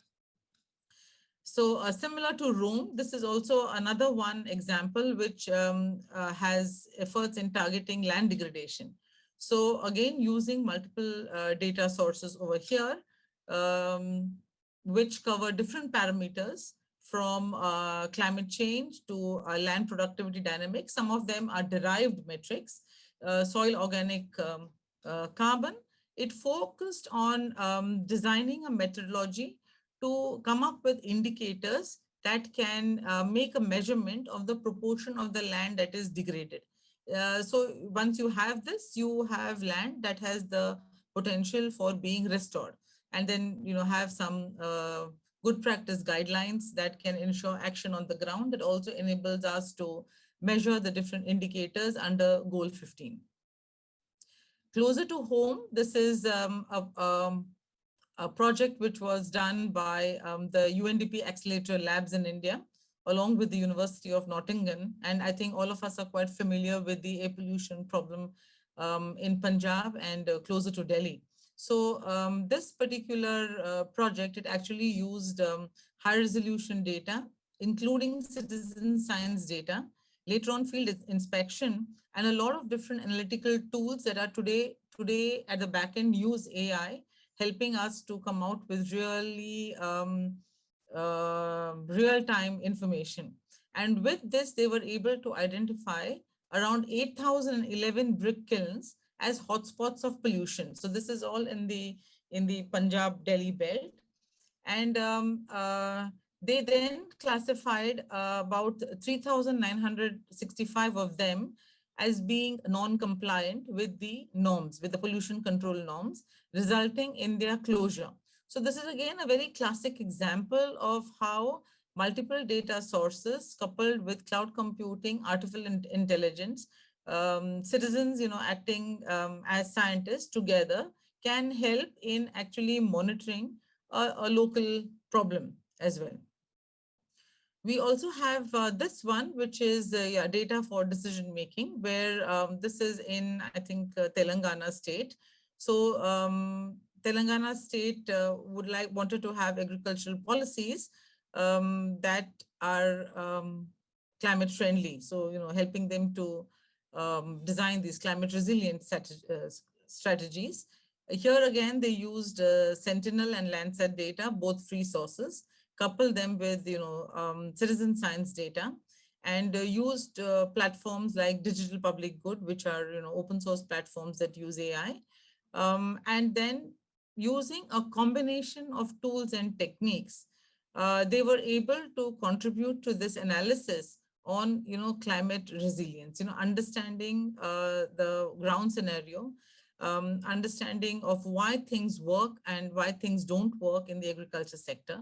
S5: So similar to Rome, this is also another one example which has efforts in targeting land degradation. So again, using multiple data sources over here, which cover different parameters from climate change to land productivity dynamics. Some of them are derived metrics, soil organic carbon. It focused on designing a methodology to come up with indicators that can make a measurement of the proportion of the land that is degraded. So once you have this, you have land that has the potential for being restored. And then, have some good practice guidelines that can ensure action on the ground. That also enables us to measure the different indicators under goal 15. Closer to home, this is a project which was done by the UNDP Accelerator Labs in India, along with the University of Nottingham. And I think all of us are quite familiar with the air pollution problem in Punjab and closer to Delhi. So this particular project, it actually used high resolution data, including citizen science data, later on field inspection, and a lot of different analytical tools that are today at the back end use AI, helping us to come out with really real-time information. And with this, they were able to identify around 8,011 brick kilns as hotspots of pollution. So this is all in the Punjab Delhi belt. And they then classified about 3,965 of them as being non-compliant with the norms, with the pollution control norms, resulting in their closure. So this is again a very classic example of how multiple data sources coupled with cloud computing, artificial intelligence citizens, acting as scientists together can help in actually monitoring a local problem as well. We also have this one, which is data for decision making, where this is in, I think, Telangana state. So Telangana state wanted to have agricultural policies that are climate friendly. So, helping them to design these climate resilient strategies. Here again, they used Sentinel and Landsat data, both free sources, couple them with citizen science data, and used platforms like Digital Public Good, which are open source platforms that use AI, and then using a combination of tools and techniques, they were able to contribute to this analysis on climate resilience, understanding the ground scenario, understanding of why things work and why things don't work in the agriculture sector.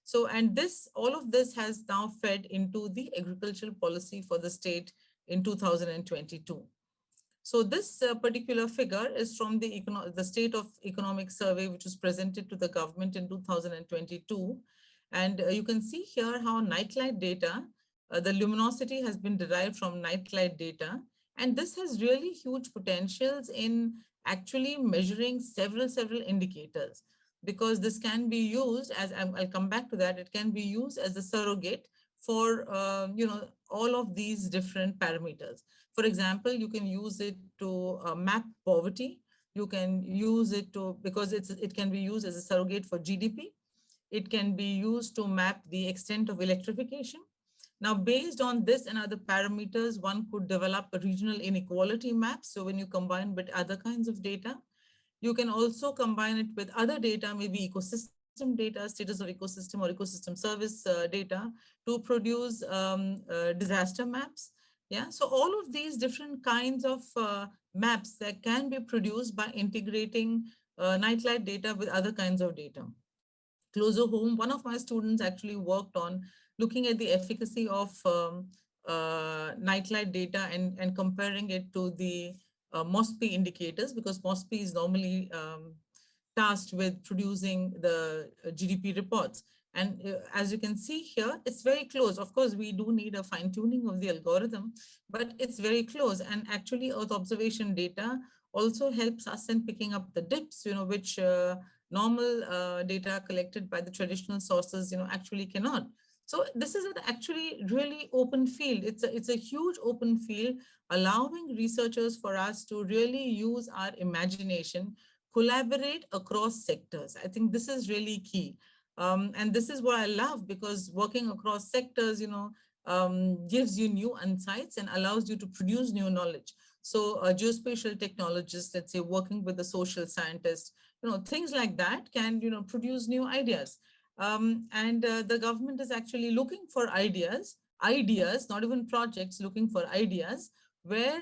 S5: So, and all of this has now fed into the agricultural policy for the state in 2022. So this particular figure is from the State of Economic Survey, which was presented to the government in 2022. And you can see here how nightlight data, the luminosity has been derived from nightlight data. And this has really huge potentials in actually measuring several indicators, because this can be used as, I'll come back to that, it can be used as a surrogate for, all of these different parameters. For example, you can use it to map poverty. You can use it to, because it can be used as a surrogate for GDP. It can be used to map the extent of electrification. Now, based on this and other parameters, one could develop a regional inequality map. So when you combine with other kinds of data, you can also combine it with other data, maybe ecosystem data, status of ecosystem or ecosystem service data, to produce disaster maps. Yeah, so all of these different kinds of maps that can be produced by integrating nightlight data with other kinds of data. Closer home, one of my students actually worked on looking at the efficacy of nightlight data and comparing it to the MOSPI indicators, because MOSPI is normally tasked with producing the GDP reports. And as you can see here, it's very close. Of course, we do need a fine tuning of the algorithm, but it's very close. And actually, Earth observation data also helps us in picking up the dips, which normal data collected by the traditional sources, actually cannot. So this is an actually really open field. It's a huge open field, allowing researchers for us to really use our imagination, collaborate across sectors. I think this is really key. And this is what I love, because working across sectors, gives you new insights and allows you to produce new knowledge. So a geospatial technologist, let's say, working with a social scientist, things like that can, produce new ideas. And the government is actually looking for ideas, not even projects, looking for ideas where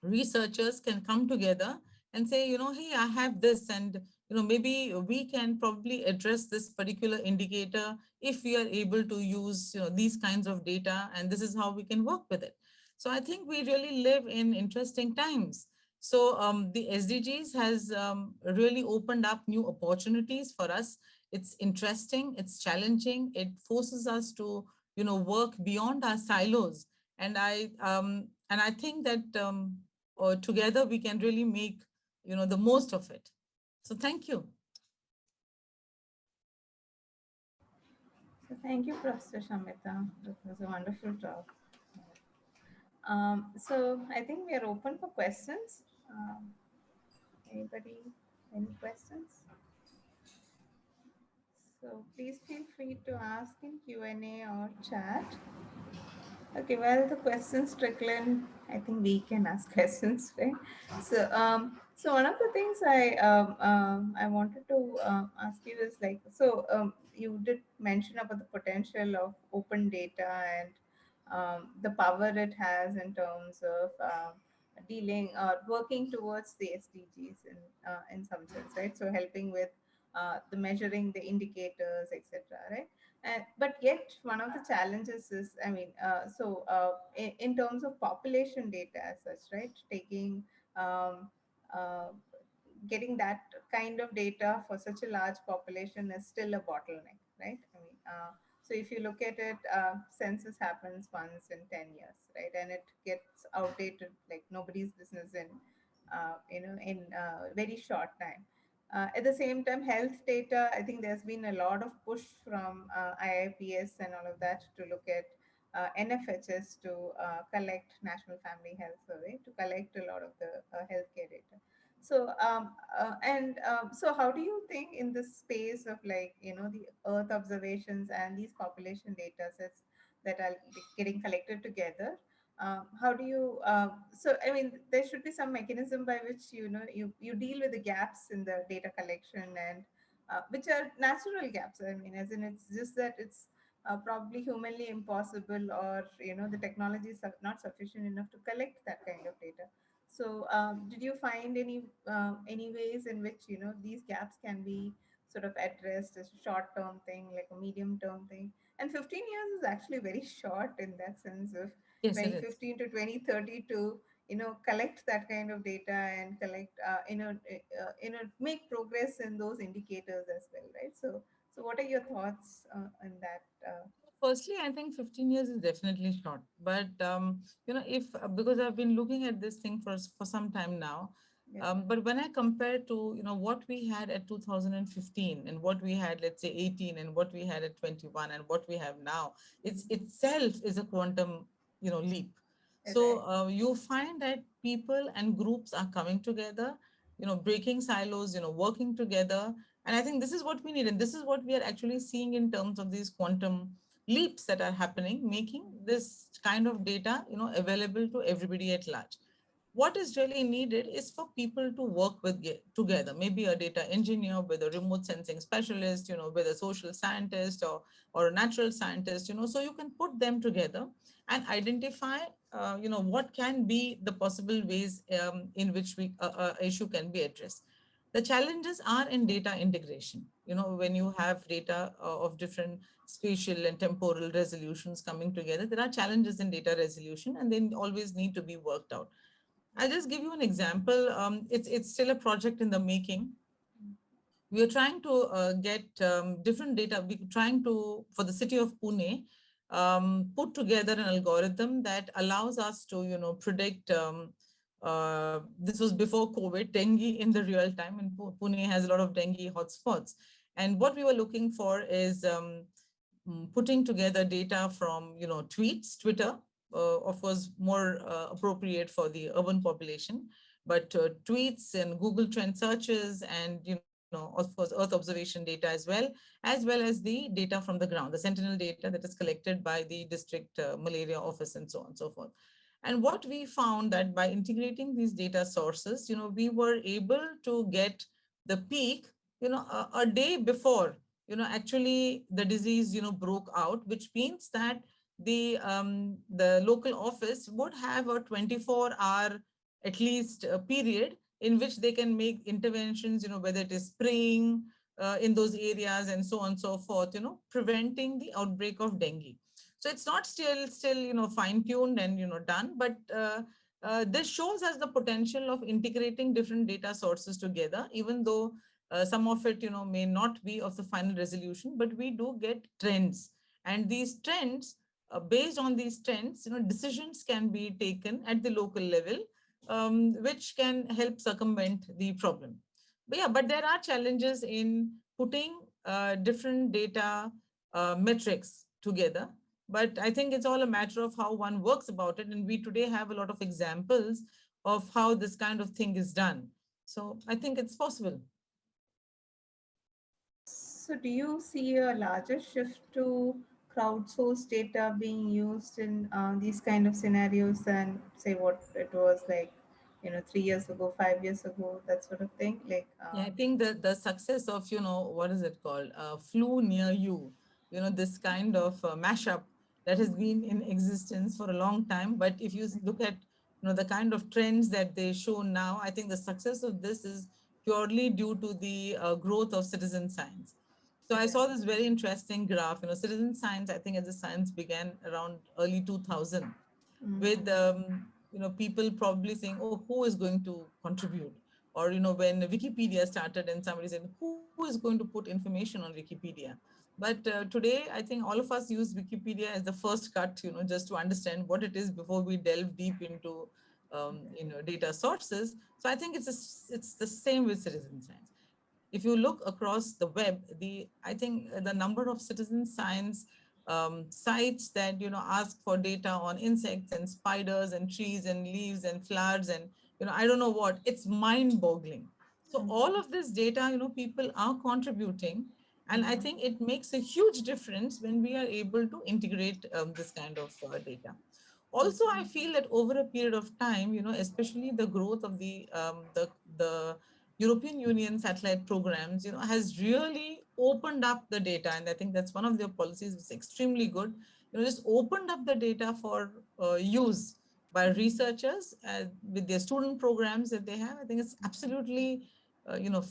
S5: researchers can come together and say, hey, I have this, and maybe we can probably address this particular indicator if we are able to use these kinds of data, and this is how we can work with it. So I think we really live in interesting times. So the SDGs has really opened up new opportunities for us. It's interesting, it's challenging, it forces us to work beyond our silos, and I think that together we can really make the most of it. So thank you.
S1: So thank you, Professor Shamita. That was a wonderful talk. So I think we are open for questions. Anybody, any questions? So please feel free to ask in Q&A or chat. Okay, well, the questions trickle in. I think we can ask questions, right? So one of the things I wanted to ask you is like, you did mention about the potential of open data and the power it has in terms of dealing or working towards the SDGs in some sense, right? So helping with the measuring the indicators, etc., right? But yet, one of the challenges is, I mean, in terms of population data as such, right? Taking um, uh, getting that kind of data for such a large population is still a bottleneck, right? I mean, so if you look at it, census happens once in 10 years, right? And it gets outdated, like nobody's business in very short time. At the same time, health data, I think there's been a lot of push from IIPS and all of that to look at NFHS to collect National Family Health Survey to collect a lot of the healthcare data. So how do you think in this space of the Earth observations and these population data sets that are getting collected together? How do you? So I mean, there should be some mechanism by which you deal with the gaps in the data collection and which are natural gaps. I mean, as in it's just that it's probably humanly impossible, or the technology is not sufficient enough to collect that kind of data. So, did you find any ways in which these gaps can be sort of addressed as a short-term thing, like a medium-term thing? And 15 years is actually very short in that sense of
S5: Yes, it is.
S1: 2015 to 2030 to collect that kind of data and collect make progress in those indicators as well, right? So, what are your thoughts on that?
S5: Firstly, I think 15 years is definitely short. But, if because I've been looking at this thing for some time now,
S1: Yeah.
S5: but when I compare to, what we had at 2015 and what we had, let's say 18 and what we had at 21 and what we have now, it's itself is a quantum, leap. So you find that people and groups are coming together, breaking silos, working together. And I think this is what we need. And this is what we are actually seeing in terms of these quantum leaps that are happening, making this kind of data, available to everybody at large. What is really needed is for people to work together, maybe a data engineer with a remote sensing specialist, with a social scientist or a natural scientist, so you can put them together and identify, what can be the possible ways in which issue can be addressed. The challenges are in data integration. When you have data of different spatial and temporal resolutions coming together, there are challenges in data resolution and they always need to be worked out. I'll just give you an example. It's still a project in the making. We are trying to get different data. We're trying to, for the city of Pune, put together an algorithm that allows us to, predict. This was before COVID, dengue in the real time, and Pune has a lot of dengue hotspots. And what we were looking for is putting together data from, tweets, Twitter, of course, more appropriate for the urban population, but tweets and Google trend searches and, of course, Earth observation data as well as the data from the ground, the sentinel data that is collected by the district malaria office and so on and so forth. And what we found that by integrating these data sources, we were able to get the peak, a day before, actually the disease, broke out, which means that the local office would have a 24-hour at least period in which they can make interventions, whether it is spraying in those areas and so on and so forth, preventing the outbreak of dengue. So it's not still fine-tuned and done, but this shows us the potential of integrating different data sources together, even though some of it may not be of the final resolution, but we do get trends, and these trends, based on these trends, decisions can be taken at the local level, which can help circumvent the problem. But there are challenges in putting different data metrics together. But I think it's all a matter of how one works about it. And we today have a lot of examples of how this kind of thing is done. So I think it's possible.
S1: So do you see a larger shift to crowdsourced data being used in these kind of scenarios than say what it was like, 3 years ago, 5 years ago, that sort of thing? Like,
S5: yeah, I think that the success of, what is it called? Flew near you, this kind of mashup that has been in existence for a long time. But if you look at, the kind of trends that they show now, I think the success of this is purely due to the growth of citizen science. So I saw this very interesting graph, citizen science, I think as a science began around early 2000 with, people probably saying, oh, who is going to contribute? Or, when Wikipedia started and somebody said, who is going to put information on Wikipedia? But today, I think all of us use Wikipedia as the first cut, just to understand what it is before we delve deep into, data sources. So I think it's the same with citizen science. If you look across the web, I think the number of citizen science sites that ask for data on insects and spiders and trees and leaves and flowers and I don't know what, it's mind-boggling. So all of this data, people are contributing, and I think it makes a huge difference when we are able to integrate this kind of data. Also, I feel that over a period of time, especially the growth of the European Union satellite programs, has really opened up the data. And I think that's one of their policies is extremely good. Just opened up the data for use by researchers with their student programs that they have. I think it's absolutely,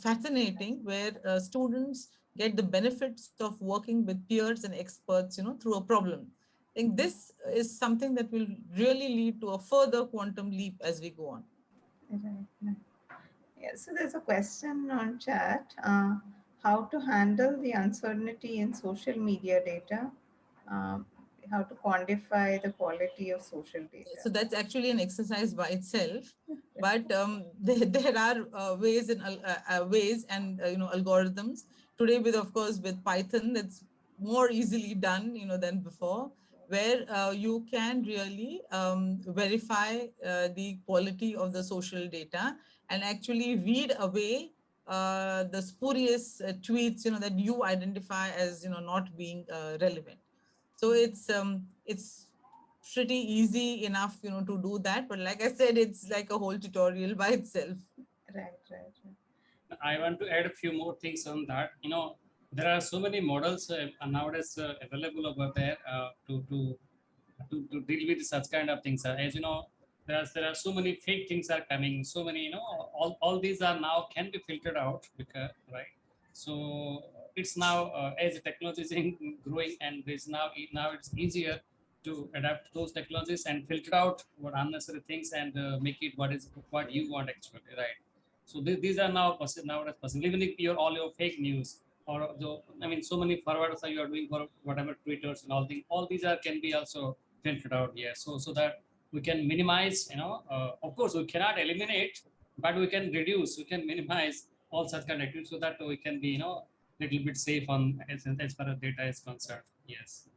S5: fascinating, where students get the benefits of working with peers and experts, through a problem. I think this is something that will really lead to a further quantum leap as we go on.
S1: Right. Yeah, so there's a question on chat, how to handle the uncertainty in social media data, how to quantify the quality of social data.
S5: So that's actually an exercise by itself, but there are ways and algorithms today with, of course, with Python, that's more easily done, than before, where you can really verify the quality of the social data and actually read away the spurious tweets, that you identify as, not being relevant. So it's pretty easy enough, to do that. But like I said, it's like a whole tutorial by itself.
S1: Right.
S2: I want to add a few more things on that. There are so many models nowadays available over there to deal with such kind of things. As you know, there are so many fake things are coming. So many, all these are now can be filtered out, because, right? So it's now as the technology is growing, and there's now it's easier to adapt those technologies and filter out what unnecessary things and make it what you want actually, right? So these are now nowadays possible. Even if all your fake news, or so many forwarders you are doing for whatever Twitters and all these can be also filtered out. Yeah, so that we can minimize. Of course we cannot eliminate, but we can reduce, we can minimize all such kind of activities, so that we can be little bit safe on as far as data is concerned. Yes.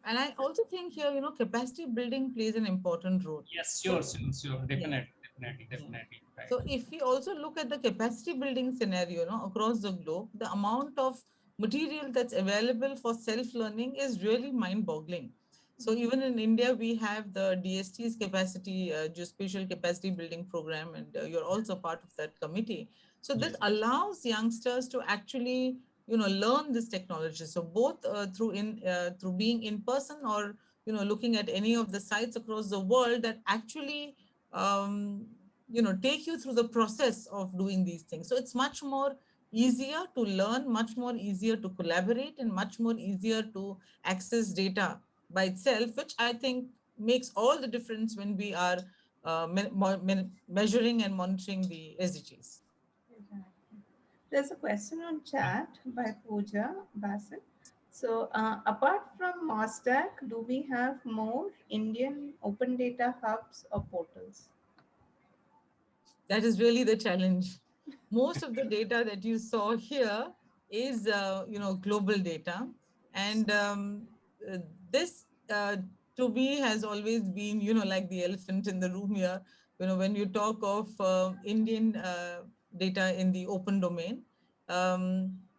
S5: And I also think here, capacity building plays an important role.
S2: Yes, sure, definitely. Right.
S5: So if we also look at the capacity building scenario, across the globe, the amount of material that's available for self-learning is really mind-boggling. So even in India, we have the DST's capacity, Geospatial capacity building program, and you're also part of that committee. So this allows youngsters to actually, learn this technology. So both through being in person, or looking at any of the sites across the world that actually take you through the process of doing these things. So it's much more easier to learn, much more easier to collaborate, and much more easier to access data by itself, which I think makes all the difference when we are measuring and monitoring the SDGs.
S1: There's a question on chat by Pooja Bassett. So apart from MOSDAC, do we have more Indian open data hubs or portals?
S5: That is really the challenge. Most of the data that you saw here is, global data. And this to me has always been, like the elephant in the room here, when you talk of Indian data in the open domain.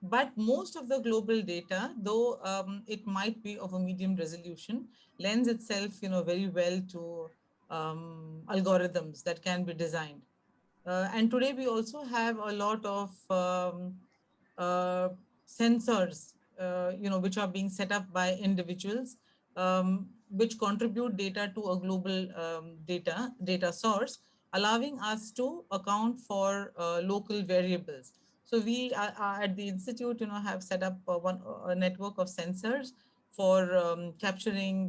S5: But most of the global data, though it might be of a medium resolution, lends itself, very well to algorithms that can be designed. And today we also have a lot of sensors, which are being set up by individuals, which contribute data to a global data source, allowing us to account for local variables. So we at the institute, have set up a network of sensors for capturing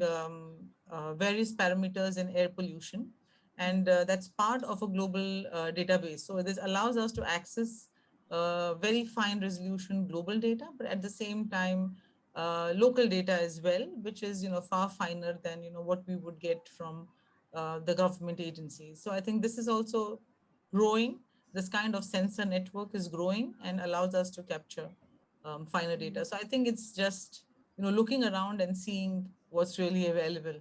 S5: various parameters in air pollution. And that's part of a global database. So this allows us to access very fine resolution global data, but at the same time, local data as well, which is, far finer than, what we would get from the government agencies. So I think this is also growing. This kind of sensor network is growing and allows us to capture finer data. So I think it's just, looking around and seeing what's really available.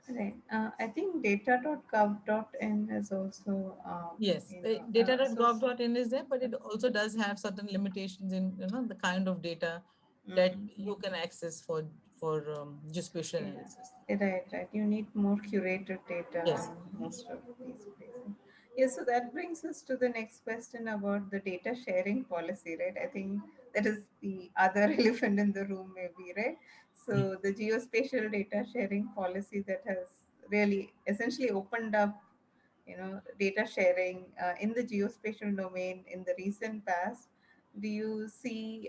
S1: Right. I think data.gov.in is also,
S5: Yes, data.gov.in is there, but it also does have certain limitations in, the kind of data that you can access for geospatial analysis.
S1: Right. You need more curated data
S5: Yes.
S1: in most of these places. Yes, so that brings us to the next question about the data sharing policy, right? I think that is the other elephant in the room, maybe, right? So the geospatial data sharing policy that has really essentially opened up, data sharing in the geospatial domain in the recent past. Do you see,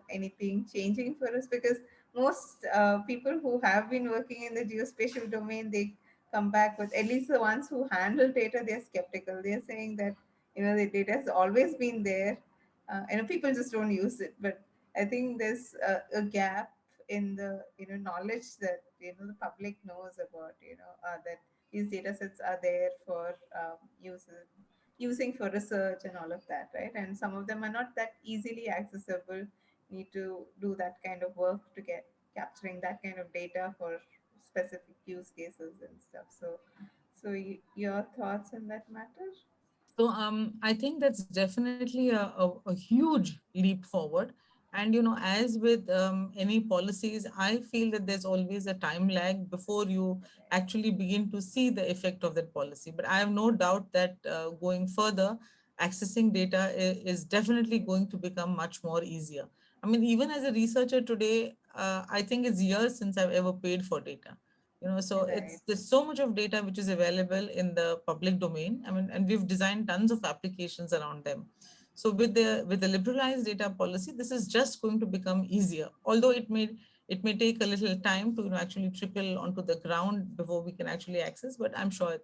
S1: anything changing for us? Because most people who have been working in the geospatial domain, they come back with, at least the ones who handle data, they're skeptical. They're saying that, the data has always been there, and people just don't use it. But I think there's a gap in the, knowledge that, the public knows about, that these data sets are there for using for research and all of that, right? And some of them are not that easily accessible. Need to do that kind of work to get capturing that kind of data for specific use cases and stuff. So your thoughts on that matter?
S5: So I think that's definitely a huge leap forward. And as with any policies, I feel that there's always a time lag before you actually begin to see the effect of that policy. But I have no doubt that going further, accessing data is definitely going to become much more easier. I mean, even as a researcher today, I think it's years since I've ever paid for data. So
S1: Right.
S5: there's so much of data which is available in the public domain. I mean, and we've designed tons of applications around them. So with the liberalized data policy, this is just going to become easier. Although it may take a little time to actually trickle onto the ground before we can actually access, but I'm sure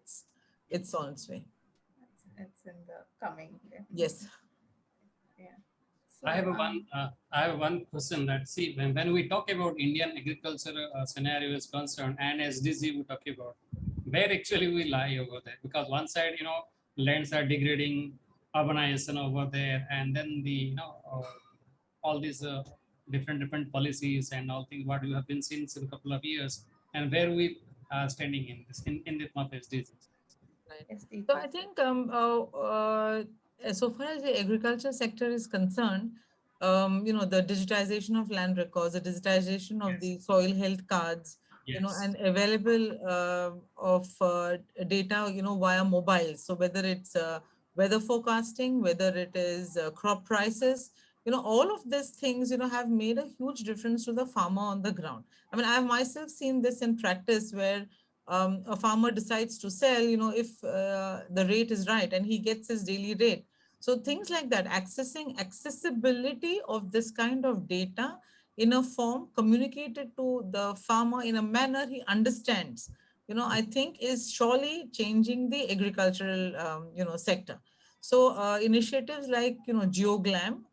S5: it's on its way.
S1: It's in the coming.
S5: Yes.
S1: Yeah.
S2: I have one question that, see, when we talk about Indian agriculture scenario is concerned and SDG we talk about, where actually we lie over there? Because one side, lands are degrading, urbanization over there, and then the, all these different policies and all things what we have been seeing in a couple of years, and where we are standing in this, in the month of SDGs.
S5: Right. So I think so far as the agriculture sector is concerned, the digitization of land records, the digitization of the soil health cards, and available of data, via mobile. So whether it's weather forecasting, whether it is crop prices, all of these things, have made a huge difference to the farmer on the ground. I mean, I've myself seen this in practice where a farmer decides to sell, if the rate is right and he gets his daily rate. So things like that, accessibility of this kind of data in a form communicated to the farmer in a manner he understands, I think is surely changing the agricultural, sector. So initiatives like, GeoGlam,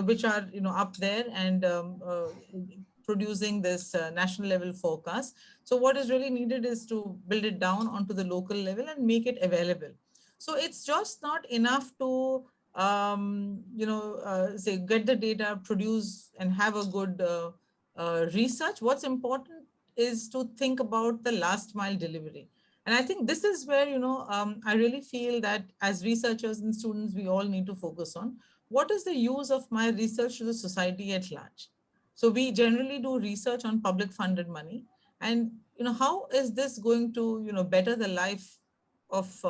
S5: which are, up there and producing this national level forecast. So what is really needed is to build it down onto the local level and make it available. So it's just not enough to, say, get the data, produce and have a good research. What's important is to think about the last mile delivery. And I think this is where, I really feel that as researchers and students, we all need to focus on what is the use of my research to the society at large. So we generally do research on public funded money. And, how is this going to, better the life of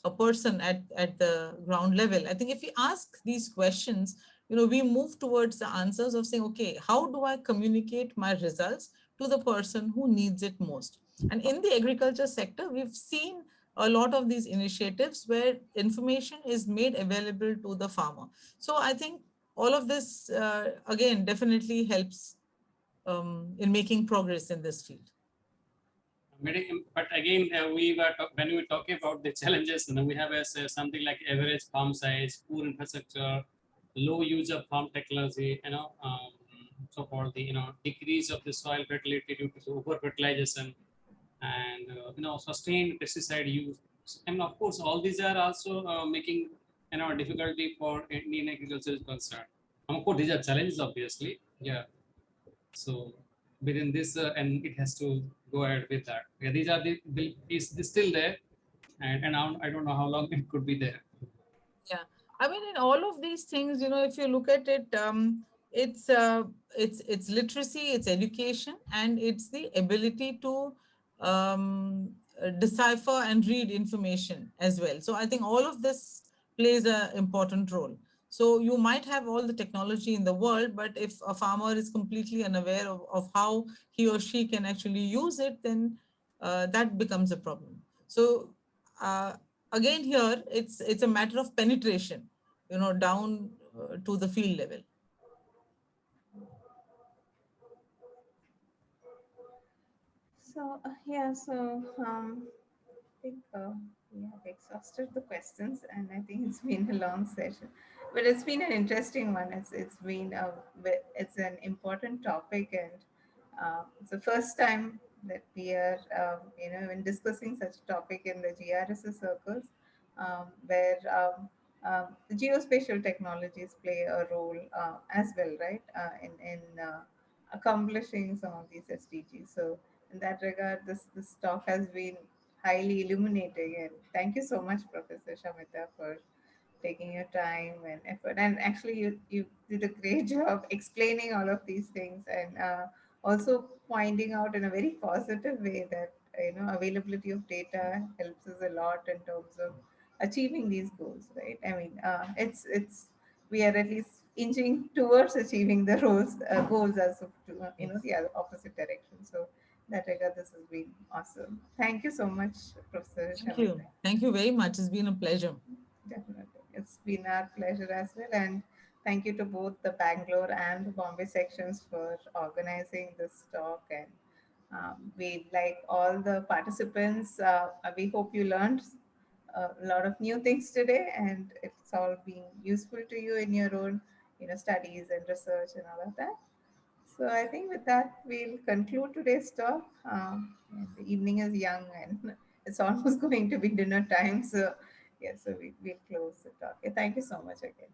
S5: a person at the ground level? I think if we ask these questions, we move towards the answers of saying, okay, how do I communicate my results to the person who needs it most? And in the agriculture sector, we've seen a lot of these initiatives where information is made available to the farmer. So I think all of this, again, definitely helps in making progress in this field.
S2: But again, when we talk about the challenges, we have something like average farm size, poor infrastructure, low use of farm technology, so for the decrease of the soil fertility due to over fertilization, and sustained pesticide use, and of course all these are also making difficulty for Indian agriculture is concerned. And of course these are challenges, obviously, yeah. So within this, and it has to go ahead with that. Yeah, these are the is still there, and I don't know how long it could be there.
S5: Yeah, I mean, in all of these things, if you look at it, it's literacy, it's education, and it's the ability to decipher and read information as well. So I think all of this plays an important role. So you might have all the technology in the world, but if a farmer is completely unaware of how he or she can actually use it, then that becomes a problem. So again, here it's a matter of penetration, down to the field level.
S1: So yeah, so I think we have exhausted the questions, and I think it's been a long session, but it's been an interesting one. It's an important topic, and it's the first time that we are when discussing such a topic in the GRSS circles, where the geospatial technologies play a role as well, right? In accomplishing some of these SDGs. So in that regard, this talk has been highly illuminating. And thank you so much, Professor Shamita, for taking your time and effort. And actually, you did a great job explaining all of these things, and also pointing out in a very positive way that availability of data helps us a lot in terms of achieving these goals. Right? I mean, it's we are at least inching towards achieving the goals as of the other opposite direction. So that regard, this has been awesome. Thank you so much, Professor
S5: Thank
S1: Shamita.
S5: you. Thank you very much. It's been a pleasure.
S1: Definitely. It's been our pleasure as well. And thank you to both the Bangalore and the Bombay sections for organizing this talk. And we, like all the participants, we hope you learned a lot of new things today, and it's all been useful to you in your own studies and research and all of that. So I think with that, we'll conclude today's talk. And the evening is young, and it's almost going to be dinner time. So yeah, so we'll close the talk. Yeah, thank you so much again.